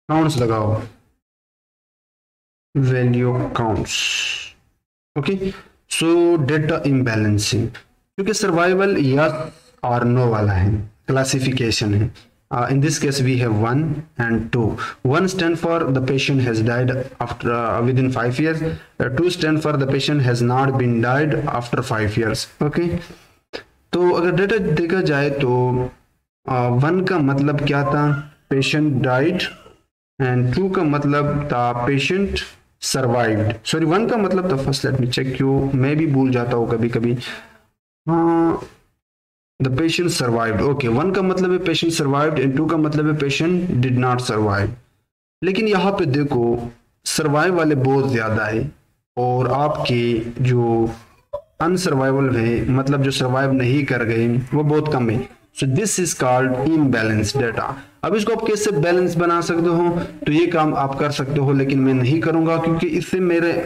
काउंट्स लगाओ, value counts, okay, so data imbalancing, क्योंकि सर्वाइवल यस और नो वाला है, क्लासिफिकेशन है। In this case we have 1 and 2. 1 stand for the patient has died after within 5 years. 2 stand for the patient has not been died after 5 years. Okay. तो अगर data देखा जाए तो 1 का मतलब क्या था, पेशेंट डाइड, एंड 2 का मतलब था पेशेंट सर्वाइव्ड। सॉरी 1 का मतलब था, first let me check you, मैं भी भूल जाता हूँ कभी कभी। द पेशेंट सर्वाइव्ड, ओके, 1 का मतलब है पेशेंट सर्वाइव्ड एंड 2 का मतलब है पेशेंट डिड नॉट सर्वाइव। लेकिन यहाँ पे देखो सर्वाइव वाले बहुत ज्यादा है और आपके जो अनसर्वाइवल है, मतलब जो सर्वाइव नहीं कर गए, वो बहुत कम है। So this is called imbalance data. अब इसको आप कैसे बैलेंस बना सकते हो, तो ये काम आप कर सकते हो, लेकिन मैं नहीं करूंगा क्योंकि इससे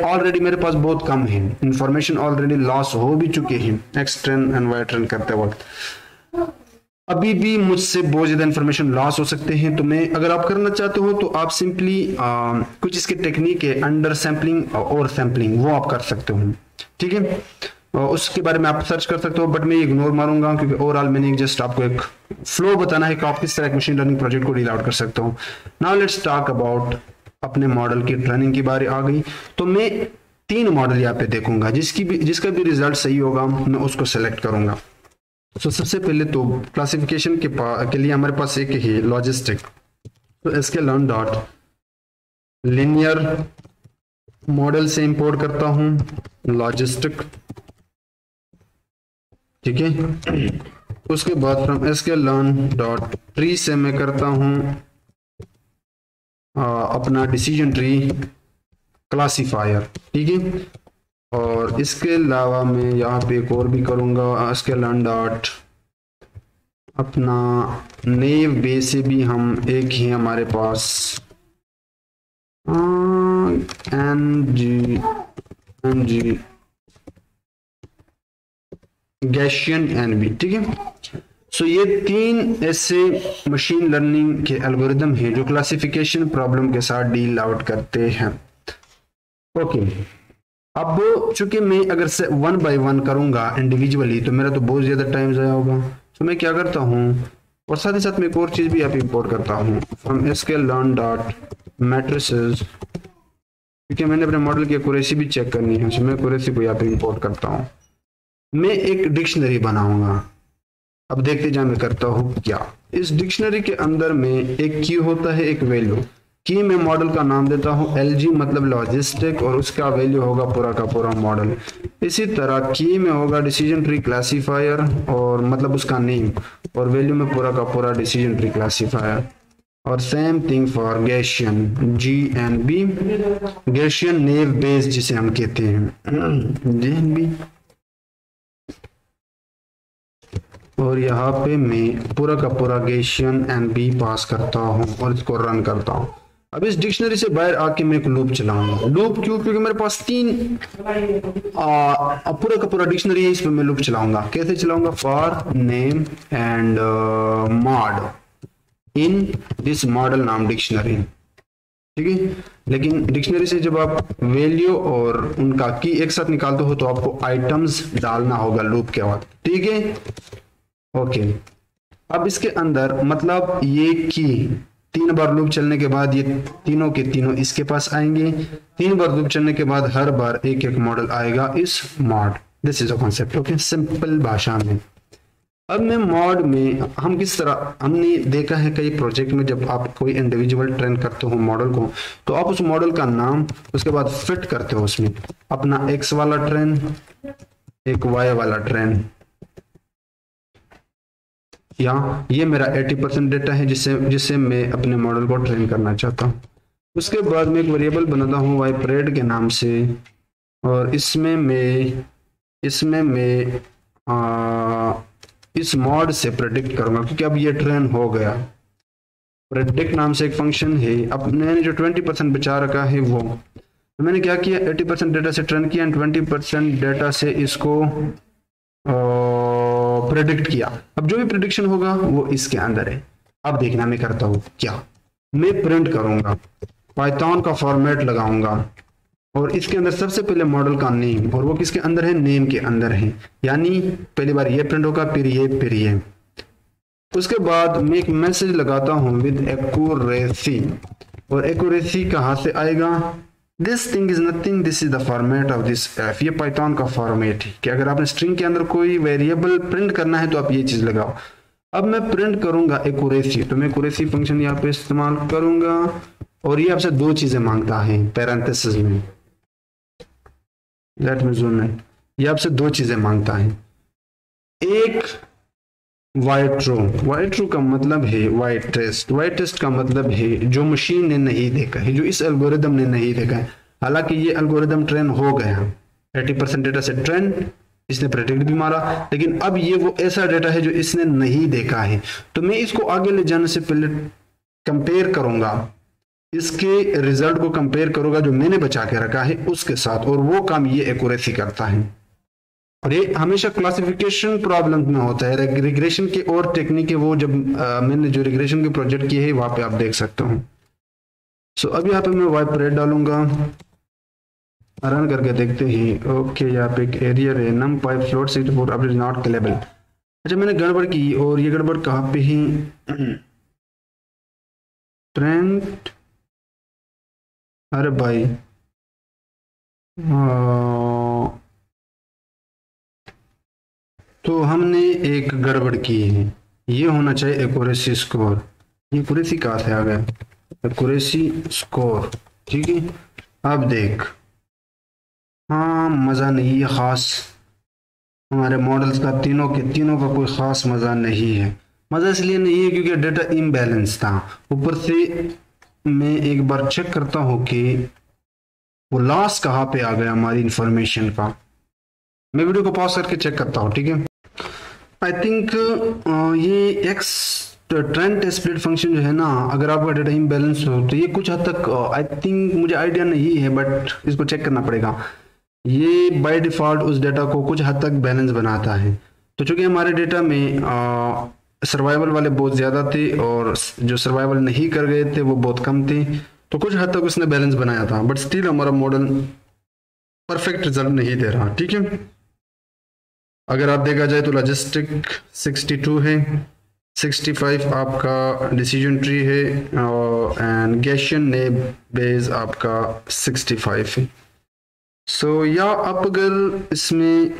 ऑलरेडी मेरे पास बहुत कम है, इंफॉर्मेशन ऑलरेडी लॉस हो भी चुके हैं X train and Y train करते वक्त। अभी भी मुझसे बहुत ज्यादा इंफॉर्मेशन लॉस हो सकते हैं। तो मैं, अगर आप करना चाहते हो तो आप सिंपली कुछ इसके टेक्निक है, अंडर सैम्पलिंग और सैम्पलिंग, वो आप कर सकते हो, ठीक है, उसके बारे में आप सर्च कर सकते हो, बट मैं इग्नोर मारूंगा क्योंकि ओवरऑल मैंने जस्ट आपको एक फ्लो बताना है कि आप किस तरह एक मशीन लर्निंग प्रोजेक्ट को डील आउट कर सकते हो। नाउ लेट्स टॉक अबाउट, अपने मॉडल की ट्रेनिंग की बारी आ गई। तो मैं 3 मॉडल यहाँ पे देखूंगा, जिसका भी रिजल्ट सही होगा मैं उसको सेलेक्ट करूंगा। तो सबसे पहले तो क्लासिफिकेशन के लिए हमारे पास एक है लॉजिस्टिक। तो इसके लर्न डॉट लिनियर मॉडल से इंपोर्ट करता हूं लॉजिस्टिक, ठीक है। उसके बाद from SQL learn dot tree से मैं करता हूं अपना डिसीजन ट्री क्लासिफायर, ठीक है। और इसके अलावा मैं यहाँ पे एक और भी करूँगा, एसक्यूएल लर्न डॉट अपना नेव बेस से भी हम एक ही हमारे पास एनजी गैशियन एनबी, ठीक है। सो ये 3 ऐसे मशीन लर्निंग के एल्गोरिदम हैं जो क्लासिफिकेशन प्रॉब्लम के साथ डील आउट करते हैं। ओके, अब चूंकि मैं अगर से 1 बाय 1 करूंगा इंडिविजुअली तो मेरा तो बहुत ज्यादा टाइम ज़ाया होगा। तो मैं क्या करता हूँ, और साथ ही साथ मैं एक और चीज भी यहाँ पे इंपोर्ट करता हूँ from SQL learn dot matrices, क्योंकि मैंने अपने मॉडल की एक्यूरेसी भी चेक करनी है, तो मैं एक्यूरेसी को यहाँ पे इंपोर्ट करता हूँ। मैं एक डिक्शनरी बनाऊंगा। अब देखते जाए मैं करता हूँ क्या। इस डिक्शनरी के अंदर में एक की होता है, एक वैल्यू की मैं मॉडल का नाम देता हूँ LG मतलब लॉजिस्टिक, और उसका वैल्यू होगा पूरा का पूरा मॉडल। इसी तरह की में होगा डिसीजन ट्री क्लासीफायर और मतलब उसका नेम, और वैल्यू में पूरा का पूरा डिसीजन ट्री क्लासीफायर। और same thing for Gaussian GNB, Gaussian naive Bayes जिसे हम कहते हैं GNB। और यहाँ पे मैं पूरा का पूरा गैशियन NB पास करता हूँ और इसको रन करता हूँ। अब इस डिक्शनरी से बाहर आके मैं एक लूप चलाऊंगा। लूप क्यों? क्योंकि मेरे पास पूरा का पूरा डिक्शनरी है, इस पर मैं लूप चलाऊंगा। कैसे चलाऊंगा? For name and mod in this model नाम डिक्शनरी, ठीक है। लेकिन डिक्शनरी से जब आप वैल्यू और उनका की एक साथ निकालते हो तो आपको आइटम्स डालना होगा लूप के बाद, ठीक है। ओके, अब इसके अंदर मतलब ये की 3 बार लूप चलने के बाद ये तीनों के तीनों इसके पास आएंगे। 3 बार लूप चलने के बाद हर बार एक एक मॉडल आएगा इस mod. This is a concept, okay, simple भाषा में। अब मैं मॉड में हम किस तरह, हमने देखा है कई प्रोजेक्ट में जब आप कोई इंडिविजुअल ट्रेन करते हो मॉडल को, तो आप उस मॉडल का नाम उसके बाद फिट करते हो उसमें अपना X वाला ट्रेन, एक Y वाला ट्रेन, या ये मेरा 80% डेटा है जिससे मैं अपने मॉडल को ट्रेन करना चाहता हूँ। उसके बाद मैं एक वेरिएबल बनाता हूँ वाइपरेड के नाम से, और इसमें मैं इस मॉड से प्रेडिक्ट करूंगा, क्योंकि अब ये ट्रेन हो गया। प्रेडिक्ट नाम से एक फंक्शन है। अब मैंने जो 20% बचा रखा है वो, तो मैंने क्या किया, 80% डेटा से ट्रेन किया एंड 20% डेटा से इसको प्रेडिक्ट किया। अब जो भी प्रेडिक्शन होगा वो इसके अंदर है। अब देखना मैं करता हूँ क्या, मैं प्रिंट करूंगा, पाइथन का फॉर्मेट लगाऊंगा और इसके अंदर सबसे पहले मॉडल का नेम, और वो किसके अंदर है? नेम के अंदर है। यानी पहली बार ये प्रिंट होगा, फिर ये। उसके बाद मैं एक मैसेज लगाता हूँ विद एक्यूरेसी, और एक्यूरेसी कहाँ से आएगा? This thing is nothing, this is the format of this F. ये पाइथन का फॉर्मेट है कि अगर आपने स्ट्रिंग के अंदर कोई वेरिएबल प्रिंट करना है तो आप ये चीज लगाओ। अब मैं प्रिंट करूंगा एक्यूरेसी, तो मैं एक्यूरेसी फंक्शन यहाँ पे इस्तेमाल करूंगा, और ये आपसे 2 चीजें मांगता है पैरेंथेसिस में। लेट मी जूम इन। ये आपसे 2 चीजें मांगता है। एक वाई ट्रू का मतलब है वाई टेस्ट का मतलब है जो मशीन ने नहीं देखा है, जो इस एल्गोरिदम ने नहीं देखा है। हालांकि ये एल्गोरिदम ट्रेन हो गया, 80% डेटा से ट्रेन, इसने प्रेडिक्ट भी मारा, लेकिन अब ये वो ऐसा डेटा है जो इसने नहीं देखा है। तो मैं इसको आगे ले जाने से पहले कंपेयर करूंगा, इसके रिजल्ट को कंपेयर करूंगा जो मैंने बचा के रखा है उसके साथ, और वो काम ये एक्यूरेसी करता है। और ये हमेशा क्लासिफिकेशन प्रॉब्लम में होता है। रिग्रेशन के और टेक्निक है वो, जब मैंने जो रिग्रेशन के प्रोजेक्ट किए हैं वहां पे आप देख सकते हो। सो अब यहाँ पे मैं वाइपरेट डालूंगा, रन करके देखते हैं। ओके, यहाँ पे एक एरियर है, नम पाइप फ्लोट 64 अब इज नॉट क्लेबल। अच्छा, मैंने गड़बड़ की, और ये गड़बड़ कहाँ पे ही? ट्रेंड, अरे भाई तो हमने एक गड़बड़ की है। ये होना चाहिए एक्यूरेसी स्कोर। ये एक्यूरेसी कहाँ से आ गया? एक्यूरेसी स्कोर, ठीक है। अब देख, हाँ मज़ा नहीं है ख़ास, हमारे मॉडल्स का तीनों का कोई ख़ास मज़ा नहीं है। मज़ा इसलिए नहीं है क्योंकि डेटा इम्बैलेंस था। ऊपर से मैं एक बार चेक करता हूँ कि वो लॉस कहाँ पे आ गया हमारी इंफॉर्मेशन का। मैं वीडियो को पॉज करके चेक करता हूँ, ठीक है। आई थिंक ये एक्स ट्रेंड स्प्लिट फंक्शन जो है ना, अगर आपका डेटा इम्बैलेंस हो तो ये कुछ हद तक आई थिंक, मुझे आइडिया नहीं है बट इसको चेक करना पड़ेगा। ये बाय डिफॉल्ट उस डेटा को कुछ हद तक बैलेंस बनाता है। तो चूंकि हमारे डेटा में सर्वाइवल वाले बहुत ज़्यादा थे और जो सर्वाइवल नहीं कर गए थे वो बहुत कम थे, तो कुछ हद तक उसने बैलेंस बनाया था, बट स्टिल हमारा मॉडल परफेक्ट रिजल्ट नहीं दे रहा, ठीक है। अगर आप देखा जाए तो लॉजिस्टिक 62 है, 65 आपका डिसीजन ट्री है, एंड गैशियन ने बेस आपका 65 है। सो या आप अगर इसमें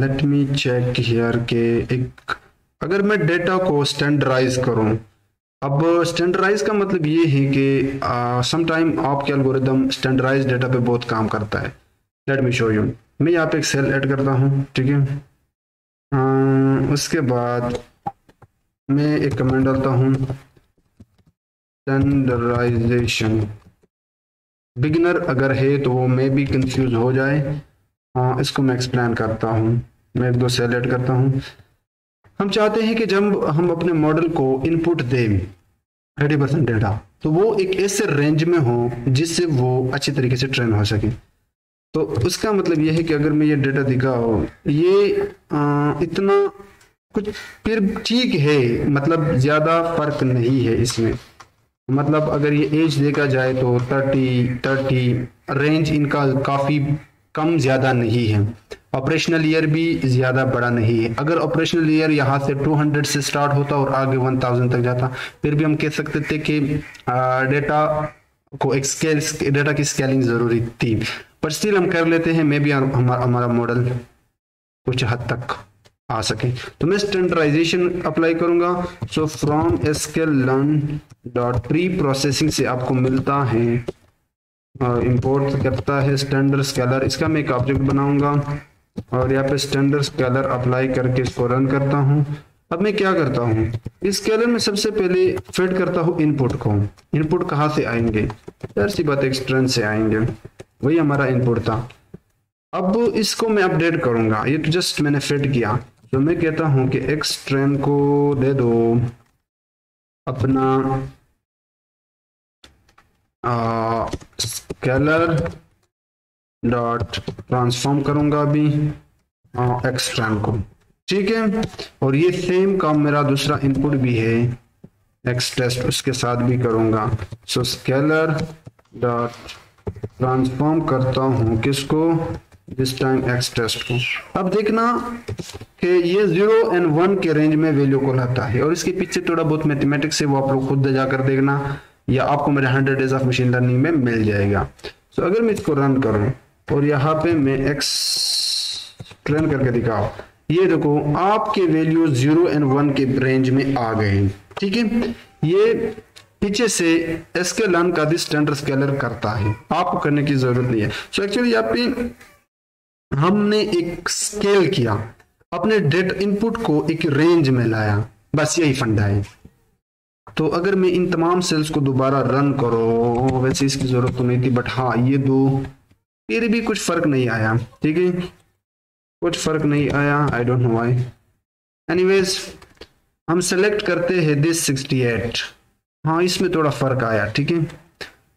लेट मी चेक हियर के एक, अगर मैं डेटा को स्टैंडर्डाइज करूं, अब स्टैंडर्डाइज का मतलब ये है कि समटाइम आपके एल्गोरिदम स्टैंडर्डाइज डेटा पे बहुत काम करता है। Late me show you. मैं यहाँ पे एक सेल ऐड करता हूँ, ठीक है। उसके बाद मैं एक कमेंट डालता हूँ स्टैंडर्डाइजेशन। बिगिनर अगर है तो वो मे भी कंफ्यूज हो जाए। इसको मैं एक्सप्लेन करता हूँ। मैं एक दो सेल ऐड करता हूँ। हम चाहते हैं कि जब हम अपने मॉडल को इनपुट दें 30% डेटा, तो वो एक ऐसे रेंज में हो जिससे वो अच्छी तरीके से ट्रेन हो सके। तो उसका मतलब ये है कि अगर मैं ये डेटा दिखाऊँ, ये इतना कुछ फिर ठीक है, मतलब ज़्यादा फर्क नहीं है इसमें। मतलब अगर ये एज देखा जाए तो 30 रेंज इनका काफ़ी कम ज़्यादा नहीं है। ऑपरेशनल ईयर भी ज़्यादा बड़ा नहीं है। अगर ऑपरेशनल ईयर यहाँ से 200 से स्टार्ट होता और आगे 1000 तक जाता, फिर भी हम कह सकते थे कि डेटा को एक स्केल, डेटा की स्केलिंग ज़रूरी थी। पर स्टिल हम कर लेते हैं, मे भी हमारा मॉडल कुछ हद तक आ सके। तो मैं स्टैंडर्डाइजेशन अप्लाई करूंगा। सो फ्रॉम sklearn.प्री-प्रोसेसिंग से आपको मिलता है, इंपोर्ट करता है स्टैंडर्ड स्केलर। इसका मैं एक ऑब्जेक्ट बनाऊंगा और यहाँ पे स्टैंडर्ड स्केलर अप्लाई करके इसको रन करता हूँ। अब मैं क्या करता हूँ, इस स्केलर में सबसे पहले फिट करता हूँ इनपुट को। इनपुट कहाँ से आएंगे, यार सी बात, एक स्ट्रिंग से आएंगे, वही हमारा इनपुट था। अब इसको मैं अपडेट करूंगा, ये तो जस्ट मैंने फिट किया। तो मैं कहता हूं कि एक्स ट्रेन को दे दो अपना स्केलर डॉट ट्रांसफॉर्म करूंगा अभी एक्स ट्रेन को, ठीक है। और ये सेम काम मेरा दूसरा इनपुट भी है एक्स टेस्ट, उसके साथ भी करूंगा। सो स्केलर डॉट ट्रांसफॉर्म करता हूं किसको, दिस टाइम एक्स टेस्ट को। अब देखना कि ये 0 और 1 के रेंज में वैल्यू को लाता है, और इसके पीछे थोड़ा बहुत मैथमेटिक्स है, वो आप लोग खुद जाकर देखना, या आपको मेरे 100 डेज ऑफ मशीन लर्निंग में मिल जाएगा। तो अगर मैं इसको रन करूं और यहाँ पे मैं एक्स ट्रेन करके दिखाओ, ये देखो आपके वैल्यू 0 और 1 के रेंज में आ गए, ठीक है। ये पीछे से sklearn का स्टैंडर्ड स्केलर करता है, आपको करने की जरूरत नहीं है। सो एक्चुअली यहाँ पे हमने एक स्केल किया, अपने डेटा इनपुट को एक रेंज में लाया, बस यही फंडा है। तो अगर मैं इन तमाम सेल्स को दोबारा रन करो, वैसे इसकी जरूरत तो नहीं थी, बट हाँ ये दो, फिर भी कुछ फर्क नहीं आया, ठीक है, कुछ फर्क नहीं आया, I don't know why. Anyways हम सेलेक्ट करते हैं दिस 68, हाँ इसमें थोड़ा फर्क आया, ठीक है।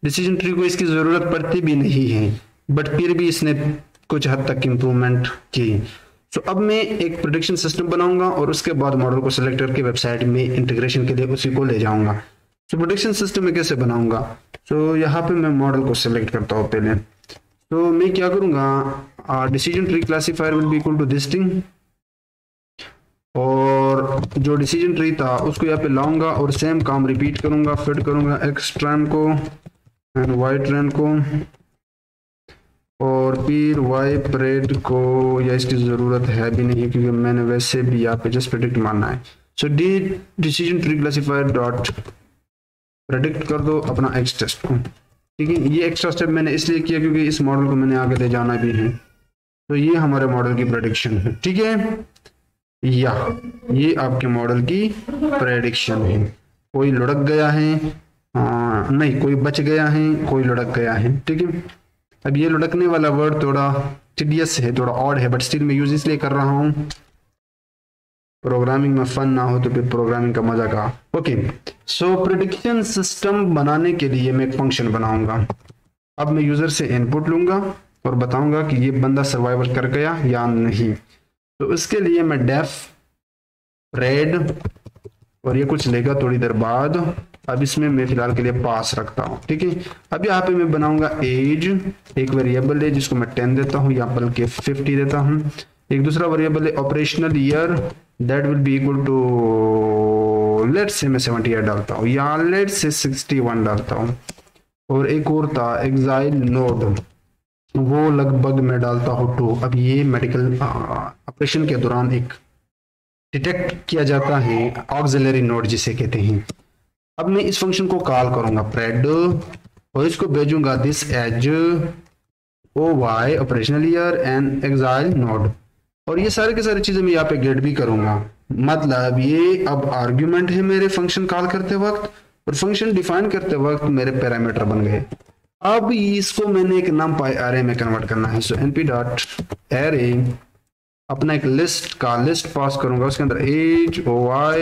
डिसीजन ट्री को इसकी जरूरत पड़ती भी नहीं है, बट फिर भी इसने कुछ हद तक इंप्रूवमेंट की। सो अब मैं एक प्रेडिक्शन सिस्टम बनाऊंगा और उसके बाद मॉडल को सिलेक्ट करके वेबसाइट में इंटीग्रेशन के लिए उसी को ले जाऊंगा। सो प्रेडिक्शन सिस्टम में कैसे बनाऊंगा, सो यहाँ पे मैं मॉडल को सिलेक्ट करता हूँ पहले। तो मैं क्या करूंगा, decision tree classifier will be equal to this thing, और जो डिसीजन ट्री था उसको यहाँ पे लाऊंगा और सेम काम रिपीट करूंगा, फिट करूंगा एक्स ट्रेन को एंड वाई ट्रेन को, और फिर वाई प्रेड को, या इसकी ज़रूरत है भी नहीं क्योंकि मैंने वैसे भी यहाँ पे जस्ट प्रेडिक्ट मानना है। So the decision tree classifier dot predict कर दो अपना एक्स टेस्ट को, ठीक है। ये एक्स्ट्रा स्टेप मैंने इसलिए किया क्योंकि इस मॉडल को मैंने आगे ले जाना भी है। तो ये हमारे मॉडल की प्रेडिक्शन है, ठीक है, या ये आपके मॉडल की प्रेडिक्शन है। कोई लुढ़क गया है, नहीं कोई बच गया है, कोई लुढ़क गया है, ठीक है। अब ये लुढ़कने वाला वर्ड थोड़ा टिडियस है, थोड़ा ऑड है, बट स्टिल मैं यूज इसलिए कर रहा हूँ, प्रोग्रामिंग में फन ना हो तो फिर प्रोग्रामिंग का मजा का। ओके, सो प्रेडिक्शन सिस्टम बनाने के लिए मैं एक फंक्शन बनाऊंगा। अब मैं यूजर से इनपुट लूंगा और बताऊंगा कि ये बंदा सर्वाइवल कर गया या नहीं। तो इसके लिए मैं डेफ रेड, और ये कुछ लेगा थोड़ी देर बाद। अब इसमें मैं फिलहाल के लिए पास रखता हूँ, ठीक है। अब यहाँ पे मैं बनाऊंगा एज, एक वेरिएबल है जिसको मैं 10 देता हूँ या बल्कि 50 देता हूँ। एक दूसरा वेरिएबल है operational year, that will be equal to, let's say मैं 78 डालता हूँ या लेट्स से 61 डालता हूँ। और एक और था एग्जाइल नोड, वो लगभग मैं डालता हूँ 2। अब ये मेडिकल ऑपरेशन के दौरान एक डिटेक्ट किया जाता है ऑक्सिलरी नोड जिसे कहते हैं। अब मैं इस फंक्शन को कॉल करूंगा प्रेड, और इसको भेजूंगा this age O Y operational year and exile node. और ये सारे के सारी चीजें मैं यहाँ पे गेट भी करूंगा। मतलब ये अब आर्ग्यूमेंट है मेरे फंक्शन कॉल करते वक्त, और फंक्शन डिफाइन करते वक्त मेरे पैरामीटर बन गए। अब इसको मैंने एक numpy array में कन्वर्ट करना है। सो np डॉट एरे अपना एक लिस्ट का लिस्ट पास करूंगा, उसके अंदर age O Y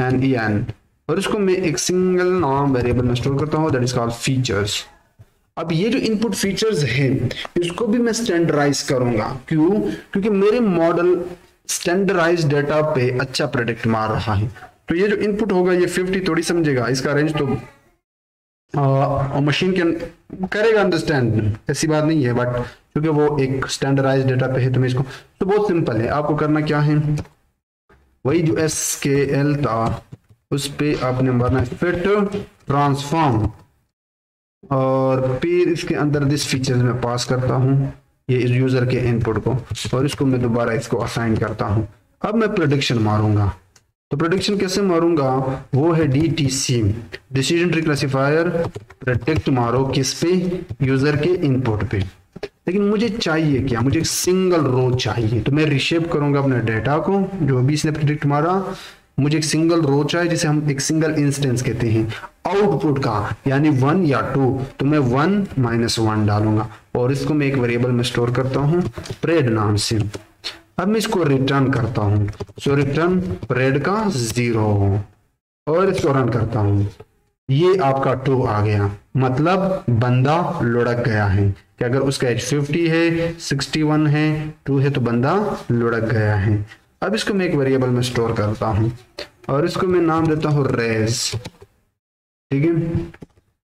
and E N, और इसको मैं एक सिंगल नाम वेरिएबल में स्टोर करता हूँ, दैट इज कॉल्ड फीचर्स। अब ये जो इनपुट फीचर्स है इसको भी मैं स्टैंडर्डाइज करूंगा। क्यों? क्योंकि मेरे मॉडल स्टैंडर्डाइज डेटा पे अच्छा प्रेडिक्ट मार रहा है। तो ये जो इनपुट होगा ये 50 थोड़ी समझेगा, इसका रेंज तो मशीन के करेगा अंडरस्टैंड, ऐसी बात नहीं है। बट क्योंकि वो एक स्टैंडर्डाइज डेटा पे है तो मैं इसको, तो बहुत सिंपल है। आपको करना क्या है, वही जो SQL था उस पे आपने मारना फिट ट्रांसफॉर्म, और फिर इसके अंदर दिस फीचर्स में पास करता हूँ ये इस यूजर के इनपुट को, और इसको मैं दोबारा इसको असाइन करता हूँ। अब मैं प्रेडिक्शन मारूंगा। तो प्रेडिक्शन कैसे मारूंगा, वो है DTC decision tree classifier predict मारो किस पे, यूजर के इनपुट पे। लेकिन मुझे चाहिए क्या, मुझे एक सिंगल रो चाहिए। तो मैं रिशेप करूंगा अपने डेटा को, जो भी इसने प्रेडिक्ट मारा, मुझे एक सिंगल रो चाहिए जिसे हम एक सिंगल इंस्टेंस कहते हैं आउटपुट का, यानी 1 या 2। तो मैं 1 - 1 डालूंगा, और इसको मैं एक वेरिएबल में स्टोर करता हूँ प्रेड नाम से। अब मैं इसको रिटर्न करता हूँ, सो रिटर्न प्रेड का 0, और इसको रन करता हूँ। ये आपका 2 आ गया, मतलब बंदा लुढ़क गया है कि अगर उसका एज 50 है, 61 है, 2 है, तो बंदा लुढ़क गया है। अब इसको मैं एक वेरिएबल में स्टोर करता हूँ, और इसको मैं नाम देता हूँ रेज, ठीक है,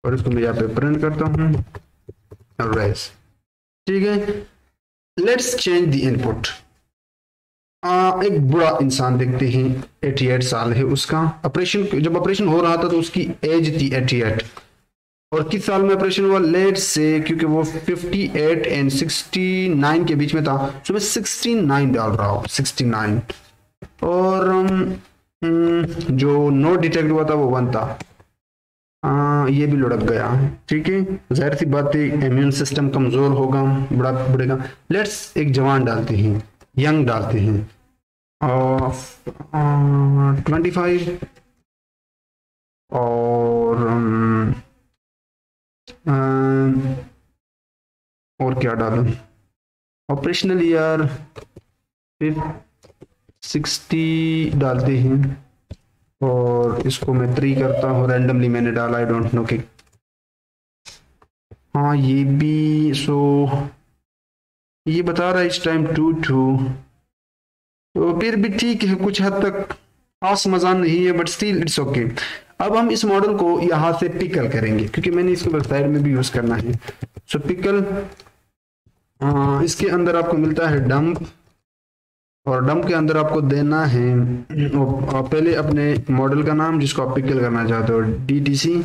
और इसको मैं यहाँ पे प्रिंट करता हूँ रेज, ठीक है। Let's change the input. एक बुरा इंसान देखते हैं, 88 साल है उसका, ऑपरेशन जब ऑपरेशन हो रहा था तो उसकी एज थी 88, और किस साल में ऑपरेशन हुआ, लेट्स से, क्योंकि वो 58 एंड 69 के बीच में था, तो मैं 69 डाल रहा हूँ, 69। और जो नोट डिटेक्ट हुआ था वो 1 था। ये भी लुढ़क गया, ठीक है, जाहिर सी बात है इम्यून सिस्टम कमजोर होगा, बढ़ेगा। लेट्स एक जवान डालते हैं, यंग डालते हैं, 25, और क्या डालूं, ऑपरेशनल ईयर फिर 60 डालते हैं, और इसको मैं 3 करता हूँ, रैंडमली मैंने डाला, आई डोंट नो कि हाँ ये भी, सो ये बता रहा है इस टाइम 2 तो फिर भी ठीक है, कुछ हद तक खास मजा नहीं है, बट स्टिल इट्स ओके। अब हम इस मॉडल को यहाँ से पिकल करेंगे, क्योंकि मैंने इसको वेबसाइट में भी यूज करना है। सो पिकल, इसके अंदर आपको मिलता है डंप, और डंप के अंदर आपको देना है पहले अपने मॉडल का नाम जिसको आप पिकल करना चाहते हो, DTC।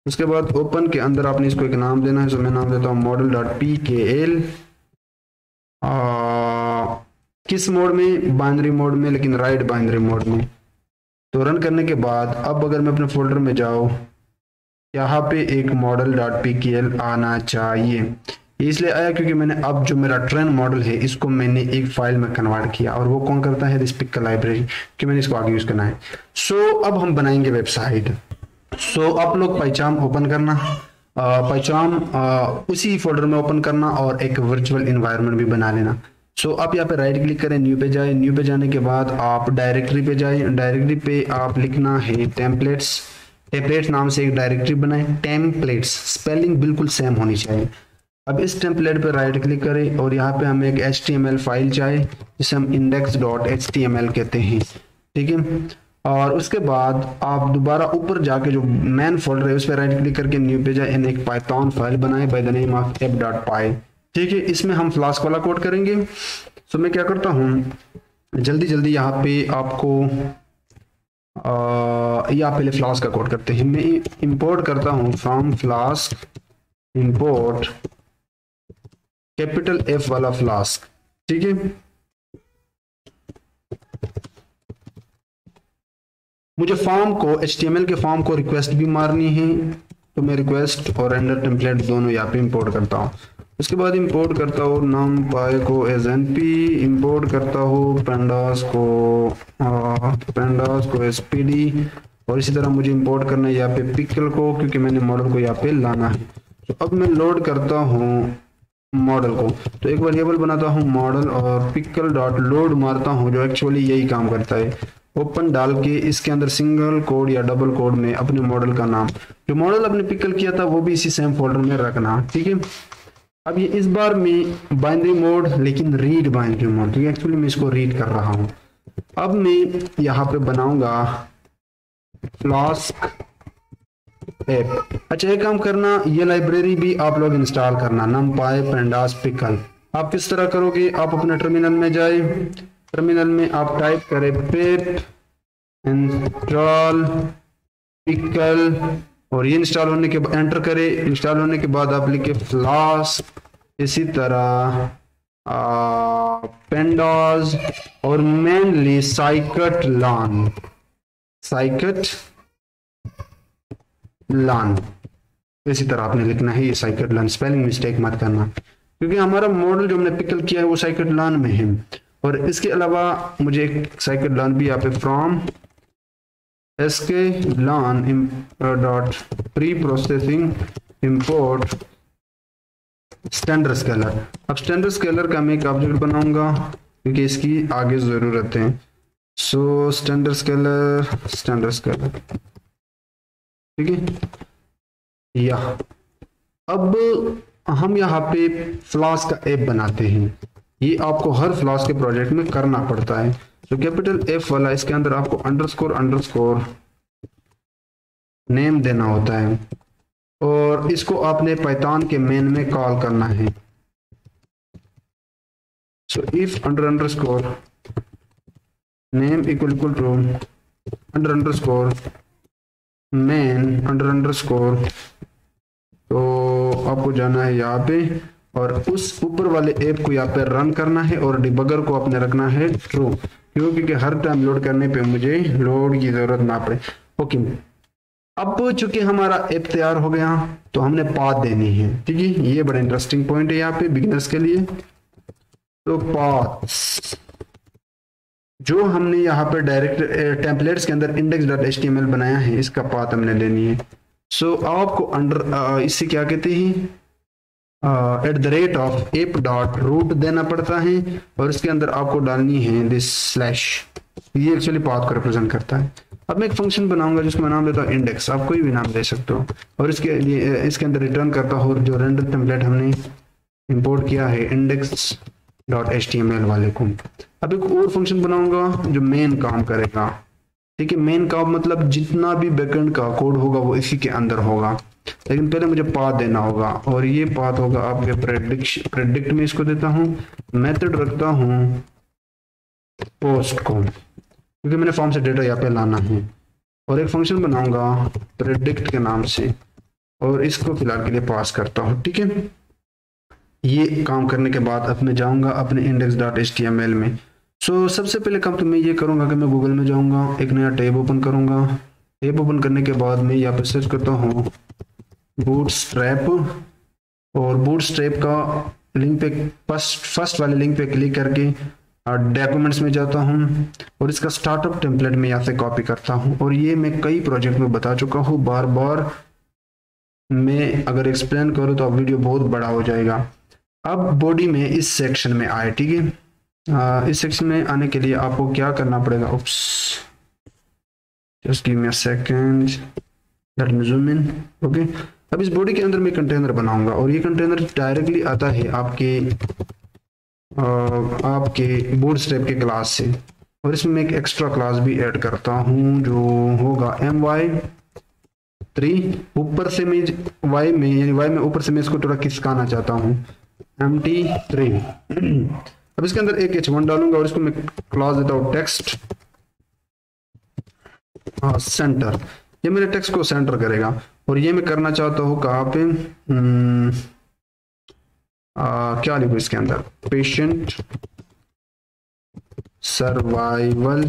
उसके बाद ओपन के अंदर आपने इसको एक नाम देना है, सो मैं नाम देता हूँ model.pkl। किस मोड में, बाइनरी मोड में, लेकिन राइट बाइनरी मोड में। तो रन करने के बाद अब अगर मैं अपने फोल्डर में जाऊँ, यहाँ पे एक model.pkl आना चाहिए। इसलिए आया क्योंकि मैंने अब जो मेरा ट्रेन मॉडल है इसको मैंने एक फाइल में कन्वर्ट किया, और वो कौन करता है, दिस पिकल लाइब्रेरी, कि मैंने इसको आगे यूज करना है। सो अब हम बनाएंगे वेबसाइट। सो आप लोग पाइचाम ओपन करना, पाइचाम उसी फोल्डर में ओपन करना, और एक वर्चुअल इन्वायरमेंट भी बना लेना। सो आप यहाँ पे राइट क्लिक करें, न्यू पे जाए, न्यू पे जाने के बाद आप डायरेक्टरी पे जाए, डायरेक्टरी पे आप लिखना है टेम्पलेट्स। टेम्पलेट्स नाम से एक डायरेक्टरी बनाए, टेम्पलेट्स स्पेलिंग बिल्कुल सेम होनी चाहिए। अब इस टेम्पलेट पे राइट क्लिक करें, और यहाँ पे हमें एक HTML फाइल चाहिए जिसे हम index.html कहते हैं, ठीक है। और उसके बाद आप दोबारा ऊपर जाके जो मेन फोल्डर है उस पर राइट क्लिक करके न्यू पे जाए, एक पाइथन फाइल बनाए by the name of app.py, ठीक है। इसमें हम फ्लास्क वाला कोड करेंगे। सो मैं क्या करता हूँ, जल्दी जल्दी यहाँ पे आपको या पहले फ्लास्क का कोड करते हैं। मैं इंपोर्ट करता हूँ from flask, import capital F वाला फ्लास्क, ठीक है। मुझे फॉर्म को, HTML के फॉर्म को रिक्वेस्ट भी मारनी है, तो मैं रिक्वेस्ट और रेंडर टेम्पलेट दोनों यहाँ पे इंपोर्ट करता हूँ। उसके बाद इंपोर्ट करता हूँ numpy को एज np, इंपोर्ट करता हूँ pandas को एज pd, और इसी तरह मुझे इंपोर्ट करना है यहाँ पे पिकल को, क्योंकि मैंने मॉडल को यहाँ पे लाना है। तो अब मैं लोड करता हूँ मॉडल को, तो एक वेरिएबल बनाता हूँ मॉडल और पिकल डॉट लोड मारता हूँ, जो एक्चुअली यही काम करता है। ओपन डाल के इसके अंदर सिंगल कोड या डबल कोड में अपने मॉडल का नाम, जो मॉडल अपने पिकल किया था वो भी इसी सेम फोल्डर में रखना, ठीक है। अब ये इस बार में बाइनरी मोड, लेकिन रीड बाइनरी मोड, क्योंकि एक्चुअली मैं इसको रीड कर रहा हूँ। अब मैं यहाँ पे बनाऊंगा फ्लास्क ऐप। अच्छा, एक काम करना, ये लाइब्रेरी भी आप लोग इंस्टॉल करना, numpy pandas pickle। आप किस तरह करोगे, आप अपने टर्मिनल में जाए, टर्मिनल में आप टाइप करें pip install pickle, और ये इंस्टॉल होने के बाद एंटर करें। इंस्टॉल होने के बाद आप लिखे फ्लास्क, इसी तरह pandas, और मेनली scikit-learn, इसी तरह आपने लिखना है ये scikit-learn, स्पेलिंग मिस्टेक मत करना, क्योंकि हमारा मॉडल जो हमने पिकल किया है वो scikit-learn में है। और इसके अलावा मुझे एक scikit-learn भी यहाँ पे from sklearn dot pre processing import standard scaler. अब स्टैंडर्ड स्केलर का मैं एक ऑब्जेक्ट बनाऊंगा, क्योंकि इसकी आगे जरूरत है। सो स्टैंडर्ड स्केलर, ठीक है। या अब हम यहाँ पे फ्लास्क का ऐप बनाते हैं। ये आपको हर फ्लास्क के प्रोजेक्ट में करना पड़ता है। तो कैपिटल F वाला, इसके अंदर आपको अंडरस्कोर नेम देना होता है, और इसको आपने पाइथन के मेन में कॉल करना है। So if underscore name equal to underscore main underscore, तो आपको जाना है यहाँ पे और उस ऊपर वाले ऐप को यहाँ पे रन करना है, और डिबगर को आपने रखना है ट्रू, क्योंकि हर टाइम लोड करने पे मुझे लोड की जरूरत ना पड़े। ओके, अब चूंकि हमारा ऐप तैयार हो गया तो हमने पाथ देनी है, ठीक है। ये बड़ा इंटरेस्टिंग पॉइंट है यहाँ पे बिगिनर्स के लिए। तो पाथ जो हमने यहाँ पे डायरेक्ट टेम्पलेट्स के अंदर index.html बनाया है, इसका पाथ हमने लेनी है। सो आपको अंडर इससे क्या कहते हैं, @app.root देना पड़ता है, और इसके अंदर आपको डालनी है दिस स्लैश, ये एक्चुअली पाथ को रिप्रेजेंट करता है। अब मैं एक फंक्शन बनाऊंगा जिसको मैं नाम देता हूँ इंडेक्स, आप कोई भी नाम दे सकते हो, और इसके अंदर रिटर्न करता हूँ जो रेंडर टेम्पलेट हमने इंपोर्ट किया है index.html वाले को। अब एक और फंक्शन बनाऊंगा जो मेन काम करेगा, ठीक है। मेन काम मतलब जितना भी बैकएंड का कोड होगा वो इसी के अंदर होगा, लेकिन पहले मुझे पाथ देना होगा, और ये पाथ होगा आपके प्रेडिक्ट में इसको देता हूँ, मेथड रखता हूँ पोस्ट को, क्योंकि मैंने फॉर्म से डेटा यहाँ पे लाना है, और एक फंक्शन बनाऊंगा प्रेडिक्ट के नाम से, और इसको फिलहाल के लिए पास करता हूँ, ठीक है। ये काम करने के बाद अब मैं जाऊंगा अपने index.html में। सो सबसे पहले काम तो मैं ये करूंगा कि मैं गूगल में जाऊंगा, एक नया टैब ओपन करूंगा। टैब ओपन करने के बाद मैं यहाँ पे सर्च करता हूँ बूटस्ट्रैप, और बूटस्ट्रैप का लिंक पे फर्स्ट वाले लिंक पे क्लिक करके डॉक्यूमेंट्स में जाता हूँ, और इसका स्टार्टअप टेम्पलेट में यहाँ से कॉपी करता हूँ। और ये मैं कई प्रोजेक्ट में बता चुका हूँ, बार बार मैं अगर एक्सप्लेन करूँ तो वीडियो बहुत बड़ा हो जाएगा। अब बॉडी में इस सेक्शन में आए, ठीक है। इस सेक्शन में आने के लिए आपको क्या करना पड़ेगा, oops just give me a second, let me zoom in. Okay, अब इस बॉडी के अंदर मैं कंटेनर बनाऊंगा, और ये कंटेनर डायरेक्टली आता है आपके बूटस्ट्रैप के क्लास से, और इसमें मैं एक एक्स्ट्रा क्लास भी ऐड करता हूँ जो होगा my3। ऊपर से मैं y में यानी y में ऊपर से मैं इसको थोड़ा खिसकाना चाहता हूँ mt3। अब इसके अंदर एक h1 डालूंगा, और इसको मैं क्लास देता हूँ टेक्स्ट सेंटर, ये मेरे टेक्स्ट को सेंटर करेगा। और ये मैं करना चाहता हूँ कहाँ पे, क्या लिखूं इसके अंदर, पेशेंट सर्वाइवल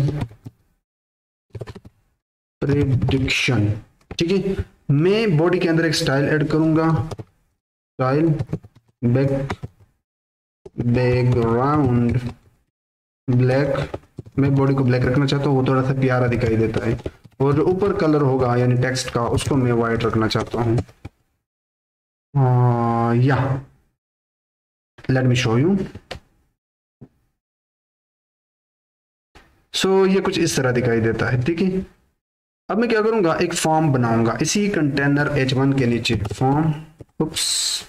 प्रेडिक्शन, ठीक है। मैं बॉडी के अंदर एक स्टाइल ऐड करूंगा, स्टाइल बैकग्राउंड ब्लैक, मैं बॉडी को ब्लैक रखना चाहता हूँ, वो थोड़ा सा प्यारा दिखाई देता है। और जो ऊपर कलर होगा यानी टेक्स्ट का, उसको मैं वाइट रखना चाहता हूँ। या लेट मी शो यू। सो ये कुछ इस तरह दिखाई देता है, ठीक है। अब मैं क्या करूंगा, एक फॉर्म बनाऊंगा इसी कंटेनर h1 के नीचे, फॉर्म, उप्स,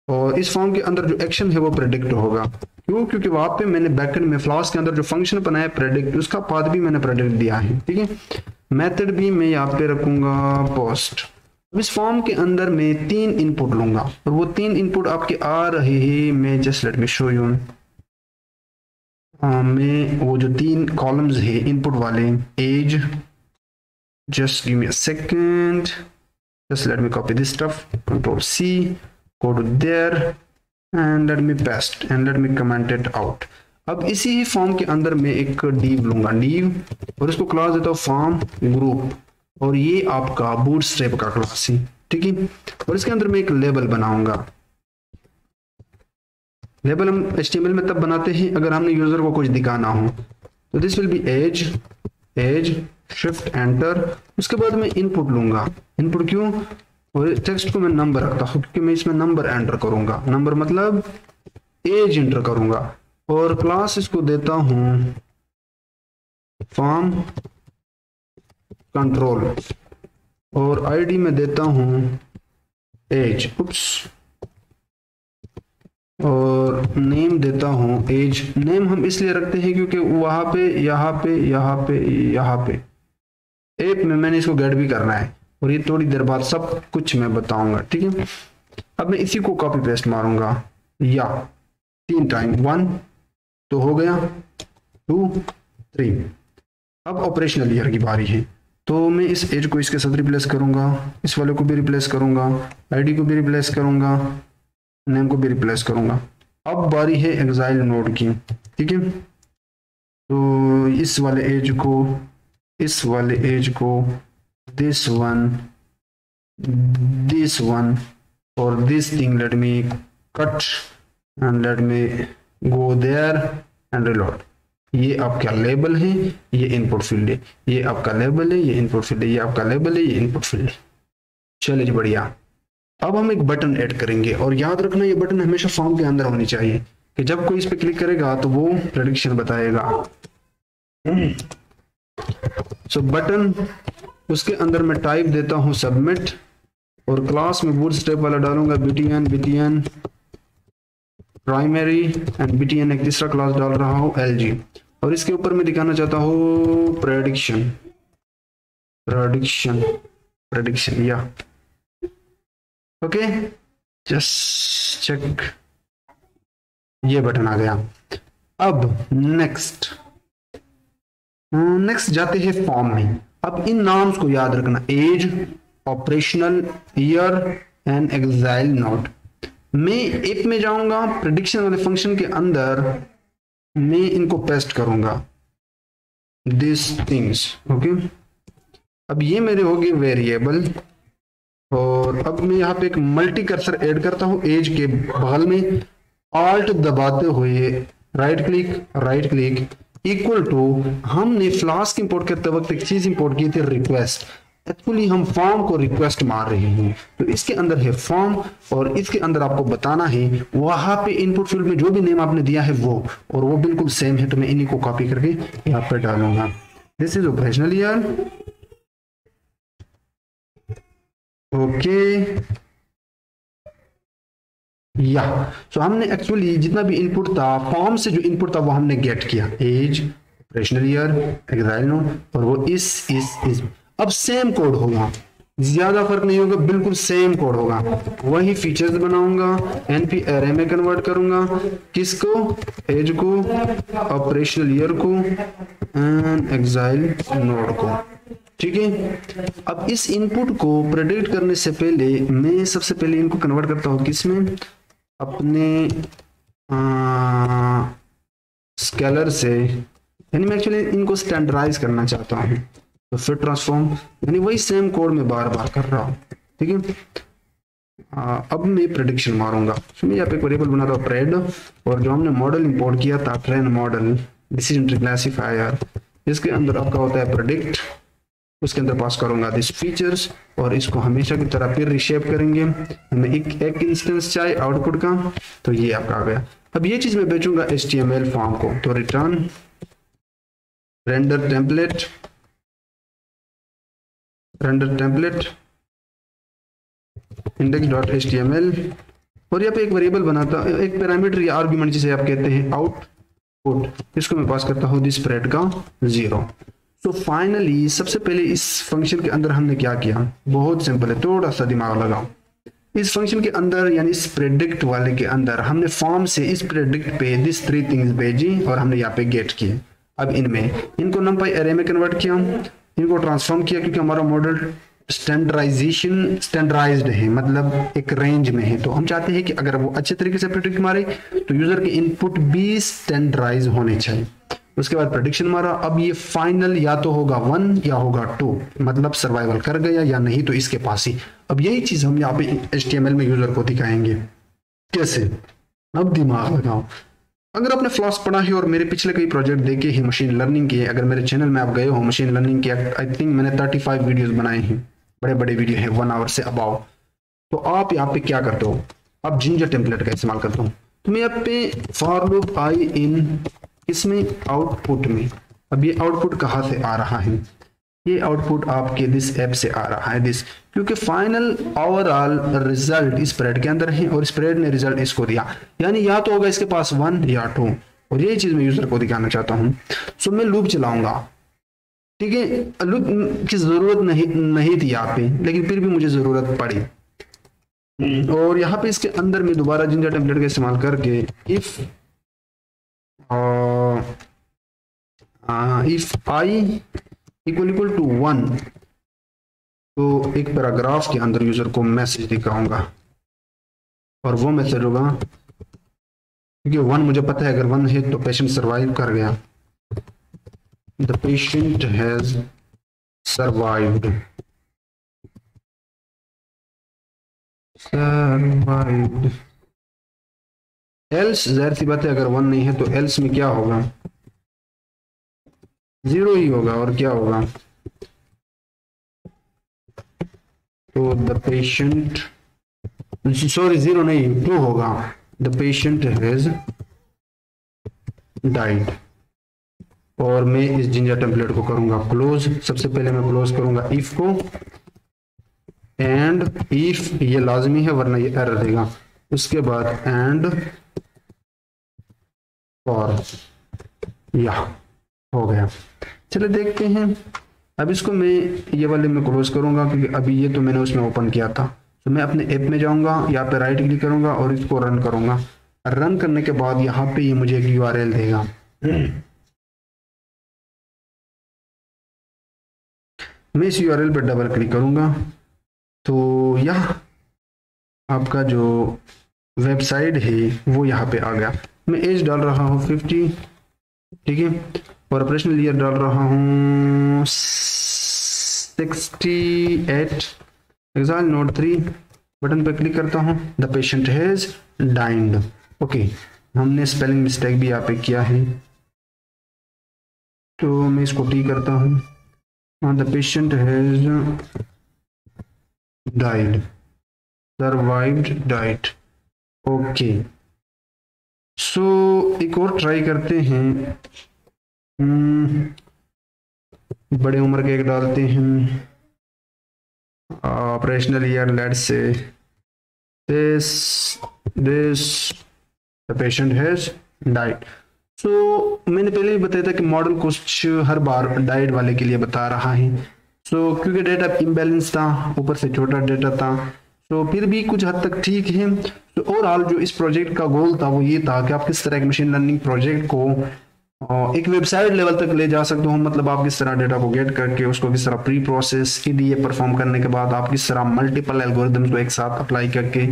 और इस फॉर्म के अंदर जो एक्शन है वो प्रेडिक्ट होगा। क्यों? क्योंकि वहां पे मैंने बैकएंड में फ्लास्क के अंदर जो फंक्शन बनाया प्रेडिक्ट, उसका पाथ भी मैंने प्रेडिक्ट दिया है, ठीक है। मेथड भी मैं यहाँ पे रखूंगा पोस्ट। अब इस फॉर्म के अंदर मैं 3 इनपुट लूंगा और वो 3 इनपुट आपके आ रहे हैं। मैं just let me show you. मैं वो जो 3 कॉलम्स है इनपुट वाले, age, just give me a second, just let me copy this stuff, control C, go to there and let me paste and let me comment it out। अब इसी ही form के अंदर मैं एक div लूंगा, div, और इसको क्लास देता हूँ फॉर्म ग्रुप, और ये आपका बूटस्ट्रैप का क्लास है, ठीक है। और इसके अंदर मैं एक लेबल बनाऊंगा। लेबल हम HTML में तब बनाते हैं अगर हमने यूजर को कुछ दिखाना हो। तो this will be age, shift enter, उसके बाद मैं इनपुट लूंगा। इनपुट क्यों? और टेक्स्ट को मैं नंबर रखता हूँ क्योंकि मैं इसमें नंबर एंटर करूंगा, नंबर मतलब एज एंटर करूंगा। और क्लास इसको देता हूं फॉर्म कंट्रोल, और आईडी में देता हूं एज, उप्स, और नेम देता हूं एज। नेम हम इसलिए रखते हैं क्योंकि वहां पे यहाँ पे ऐप में मैंने इसको गेट भी करना है, और ये थोड़ी देर बाद सब कुछ मैं बताऊंगा, ठीक है। अब मैं इसी को कॉपी पेस्ट मारूंगा, या 3 टाइम, 1 तो हो गया, 2 3। अब ऑपरेशनल ईयर की बारी है, तो मैं इस एज को इसके साथ रिप्लेस करूंगा, इस वाले को भी रिप्लेस करूंगा, आईडी को भी रिप्लेस करूंगा, नेम को भी रिप्लेस करूंगा। अब बारी है एक्साइल नोड की, ठीक है। तो इस वाले एज को this one or this thing, let me cut and let me go there and reload। ये आपका लेबल है, ये इनपुट फील्ड है, ये आपका लेबल है, ये इनपुट फील्ड है, ये आपका लेबल है, ये इनपुट फील्ड है। चलिए बढ़िया। अब हम एक बटन ऐड करेंगे, और याद रखना ये बटन हमेशा फॉर्म के अंदर होनी चाहिए कि जब कोई इस पे क्लिक करेगा तो वो प्रेडिक्शन बताएगा। सो बटन, उसके अंदर मैं टाइप देता हूं सबमिट, और क्लास में बूटस्ट्रैप वाला डालूंगा btn प्राइमरी, एंड btn एक तीसरा क्लास डाल रहा हूं lg, और इसके ऊपर मैं दिखाना चाहता हूं प्रेडिक्शन या ओके, जस्ट चेक, ये बटन आ गया। अब नेक्स्ट जाते हैं फॉर्म में। अब इन नाम्स को याद रखना, age, operational year and exile node. मैं ऐप में जाऊंगा, प्रेडिक्शन वाले फंक्शन के अंदर मैं इनको पेस्ट करूंगा, दिस थिंग्स, ओके। अब ये मेरे हो गए वेरिएबल, और अब मैं यहाँ पे एक मल्टी कर्सर ऐड करता हूं एज के बगल में, ऑल्ट दबाते हुए राइट क्लिक इक्वल टू, हमने फ्लास्क इंपोर्ट करते वक्त एक चीज इंपोर्ट की थी, रिक्वेस्ट। एक्चुअली हम फॉर्म को रिक्वेस्ट मार रहे हैं, तो इसके अंदर है फॉर्म, और इसके अंदर आपको बताना है वहां पे इनपुट फील्ड में जो भी नेम आपने दिया है वो, और वो बिल्कुल सेम है, तो मैं इन्हीं को कॉपी करके यहाँ पे डालूंगा। This is operational year, okay. या सो हमने एक्चुअली जितना भी इनपुट था फॉर्म से, जो इनपुट था वो हमने गेट किया, age, operational year, axile node, और वो इस अब सेम कोड होगा, ज्यादा फर्क नहीं होगा, बिल्कुल सेम कोड होगा। वही फीचर्स बनाऊंगा, एनपी एरे में कन्वर्ट करूंगा, किसको, एज को, ऑपरेशनल ईयर को एंड एक्साइल नोड को, ठीक है। अब इस इनपुट को प्रेडिक्ट करने से पहले मैं सबसे पहले इनको कन्वर्ट करता हूँ किसमें, अपने स्केलर से, यानी मैं एक्चुअली इनको स्टैंडर्डाइज करना चाहता हूँ, तो फिर ट्रांसफॉर्म, यानी वही सेम कोड में बार बार कर रहा हूँ, ठीक है। अब मैं प्रेडिक्शन मारूंगा। तो मैं यहाँ पे वेरिएबल बना रहा हूँ प्रेड, और जो हमने मॉडल इंपोर्ट किया था train model decision tree classifier, इसके अंदर आपका होता है प्रेडिक्ट, उसके अंदर पास करूंगा दिस फीचर्स, और इसको हमेशा की तरह फिर रिशेप करेंगे। हमें एक इंस्टेंस चाहिए आउटपुट का, तो ये आपका आ गया। अब ये चीज मैं बेचूंगा HTML फॉर्म को, तो रिटर्न रेंडर टेम्पलेट index.html, और यहाँ पे एक वेरिएबल बनाता, एक पैरामीटर या आर्गुमेंट जिसे आप कहते हैं आउटपुट, इसको मैं पास करता हूँ दिस स्प्रेड का 0। तो फाइनली सबसे पहले इस फंक्शन के अंदर हमने क्या किया, बहुत सिंपल है, थोड़ा सा दिमाग लगाओ। इस फंक्शन के अंदर यानी इस प्रेडिक्ट वाले के अंदर हमने फॉर्म से इस प्रेडिक्ट पे दिस 3 थिंग्स भेजी, और हमने यहाँ पे गेट किए। अब इनको numpy एरे में कन्वर्ट किया, इनको ट्रांसफॉर्म किया, क्योंकि हमारा मॉडल स्टैंडर्डाइज्ड है, मतलब एक रेंज में है। तो हम चाहते हैं कि अगर वो अच्छे तरीके से प्रेडिक्ट मारे तो यूजर के इनपुट भी स्टैंडर्डाइज होने चाहिए। उसके बाद प्रेडिक्शन मारा, अब ये फाइनल या तो होगा 1 या होगा 2, मतलब सर्वाइवल कर गया या नहीं तो इसके पास ही। अब यही चीज हम यहाँ पे HTML में यूजर को दिखाएंगे कैसे। अब दिमाग लगाओ, अगर आपने फ्लॉस पढ़ा है और मेरे पिछले कई प्रोजेक्ट देखे हैं मशीन लर्निंग के, अगर मेरे चैनल में आप गए हो मशीन लर्निंग के, आई थिंक मैंने 35 वीडियोस बनाए हैं, बड़े बड़े वीडियो हैं 1 आवर से अबाव। तो आप यहाँ पे क्या करते हो, आप जिंजर टेम्पलेट का इस्तेमाल करते हो। तो मैं यहाँ पे फॉर लूप आई इन इसमें आउटपुट में, अब ये आउटपुट कहाँ से आ रहा है, ये आउटपुट आपके दिस ऐप से आ रहा है दिस, क्योंकि फाइनल ओवरऑल रिजल्ट इस स्प्रेड के अंदर है और स्प्रेड ने रिजल्ट इसको दिया, यानी या तो होगा इसके पास 1 या 2, और यही चीज मैं यूजर को दिखाना चाहता हूँ। सो मैं लूप चलाऊंगा, ठीक है। लूप की जरूरत नहीं थी यहाँ पे, लेकिन फिर भी मुझे जरूरत पड़ी, और यहाँ पे इसके अंदर मैं दोबारा जिंजर टेम्पलेट का इस्तेमाल करके इफ आई इक्वल टू 1, तो एक पैराग्राफ के अंदर यूजर को मैसेज दिखाऊंगा, और वो मैसेज होगा, क्योंकि 1 मुझे पता है अगर 1 है तो पेशेंट सरवाइव कर गया, the patient has survived, else जाहिर सी बात है अगर 1 नहीं है तो एल्स में क्या होगा, 0 ही होगा, और क्या होगा, तो द पेशेंट, सॉरी 0 नहीं 2 होगा, द पेशेंट हैज डाइड। और मैं इस जिंजर टेम्पलेट को करूंगा क्लोज। सबसे पहले मैं क्लोज करूंगा इफ को, एंड इफ ये लाजमी है वरना ये एरर देगा, उसके बाद एंड फॉर, या हो गया। चलिए देखते हैं। अब इसको मैं ये वाले में क्लोज करूंगा, क्योंकि अभी ये तो मैंने उसमें ओपन किया था। तो मैं अपने ऐप में जाऊंगा, यहाँ पे राइट क्लिक करूंगा और इसको रन करूंगा। रन करने के बाद यहाँ पे ये मुझे एक URL देगा। मैं इस URL पर डबल क्लिक करूंगा तो यह आपका जो वेबसाइट है वो यहाँ पे आ गया। मैं एज डाल रहा हूँ 50, ठीक है, और ऑपरेशनल ईयर डाल रहा हूँ 68, एग्जाम नोट 3, बटन पे क्लिक करता हूँ, the patient has died. Okay, हमने स्पेलिंग मिस्टेक भी यहाँ पे किया है, तो मैं इसको टी करता हूँ, the patient has died, survived, died. Okay, so एक और ट्राई करते हैं। बड़े उम्र के एक डालते हैं, operational year let's say this the patient has died. So मैंने पहले ही बताया था कि मॉडल कुछ हर बार डाइड वाले के लिए बता रहा है। सो क्योंकि डेटा इम्बैलेंस था, ऊपर से छोटा डेटा था, तो फिर भी कुछ हद तक ठीक है। तो ओवरऑल जो इस प्रोजेक्ट का गोल था वो ये था कि आप किस तरह एक मशीन लर्निंग प्रोजेक्ट को एक वेबसाइट लेवल तक ले जा सकते हो। मतलब आप किस तरह डेटा को गेट करके उसको किस तरह प्री प्रोसेस EDA परफॉर्म करने के बाद आप किस तरह मल्टीपल एल्गोरिथम्स को एक साथ अप्लाई करके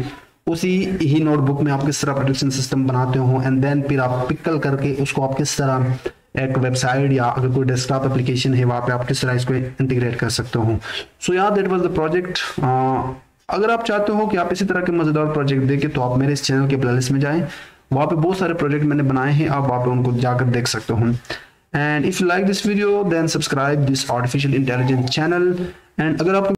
उसी ही नोटबुक में आप किस तरह प्रेडिक्शन सिस्टम बनाते हो, एंड देन फिर आप पिकल करके उसको आप किस तरह एक वेबसाइट या अगर कोई डेस्कटॉप एप्लीकेशन है वहाँ पे आप किस तरह इसको इंटीग्रेट कर सकते हो। सो यार दैट वाज द प्रोजेक्ट। अगर आप चाहते हो कि आप इसी तरह के मजेदार प्रोजेक्ट देखें तो आप मेरे इस चैनल के प्लेलिस्ट में जाएं, वहाँ पे बहुत सारे प्रोजेक्ट मैंने बनाए हैं, आप वहाँ पे उनको जाकर देख सकते हो। And if you like this video then subscribe this artificial intelligence channel. And अगर आप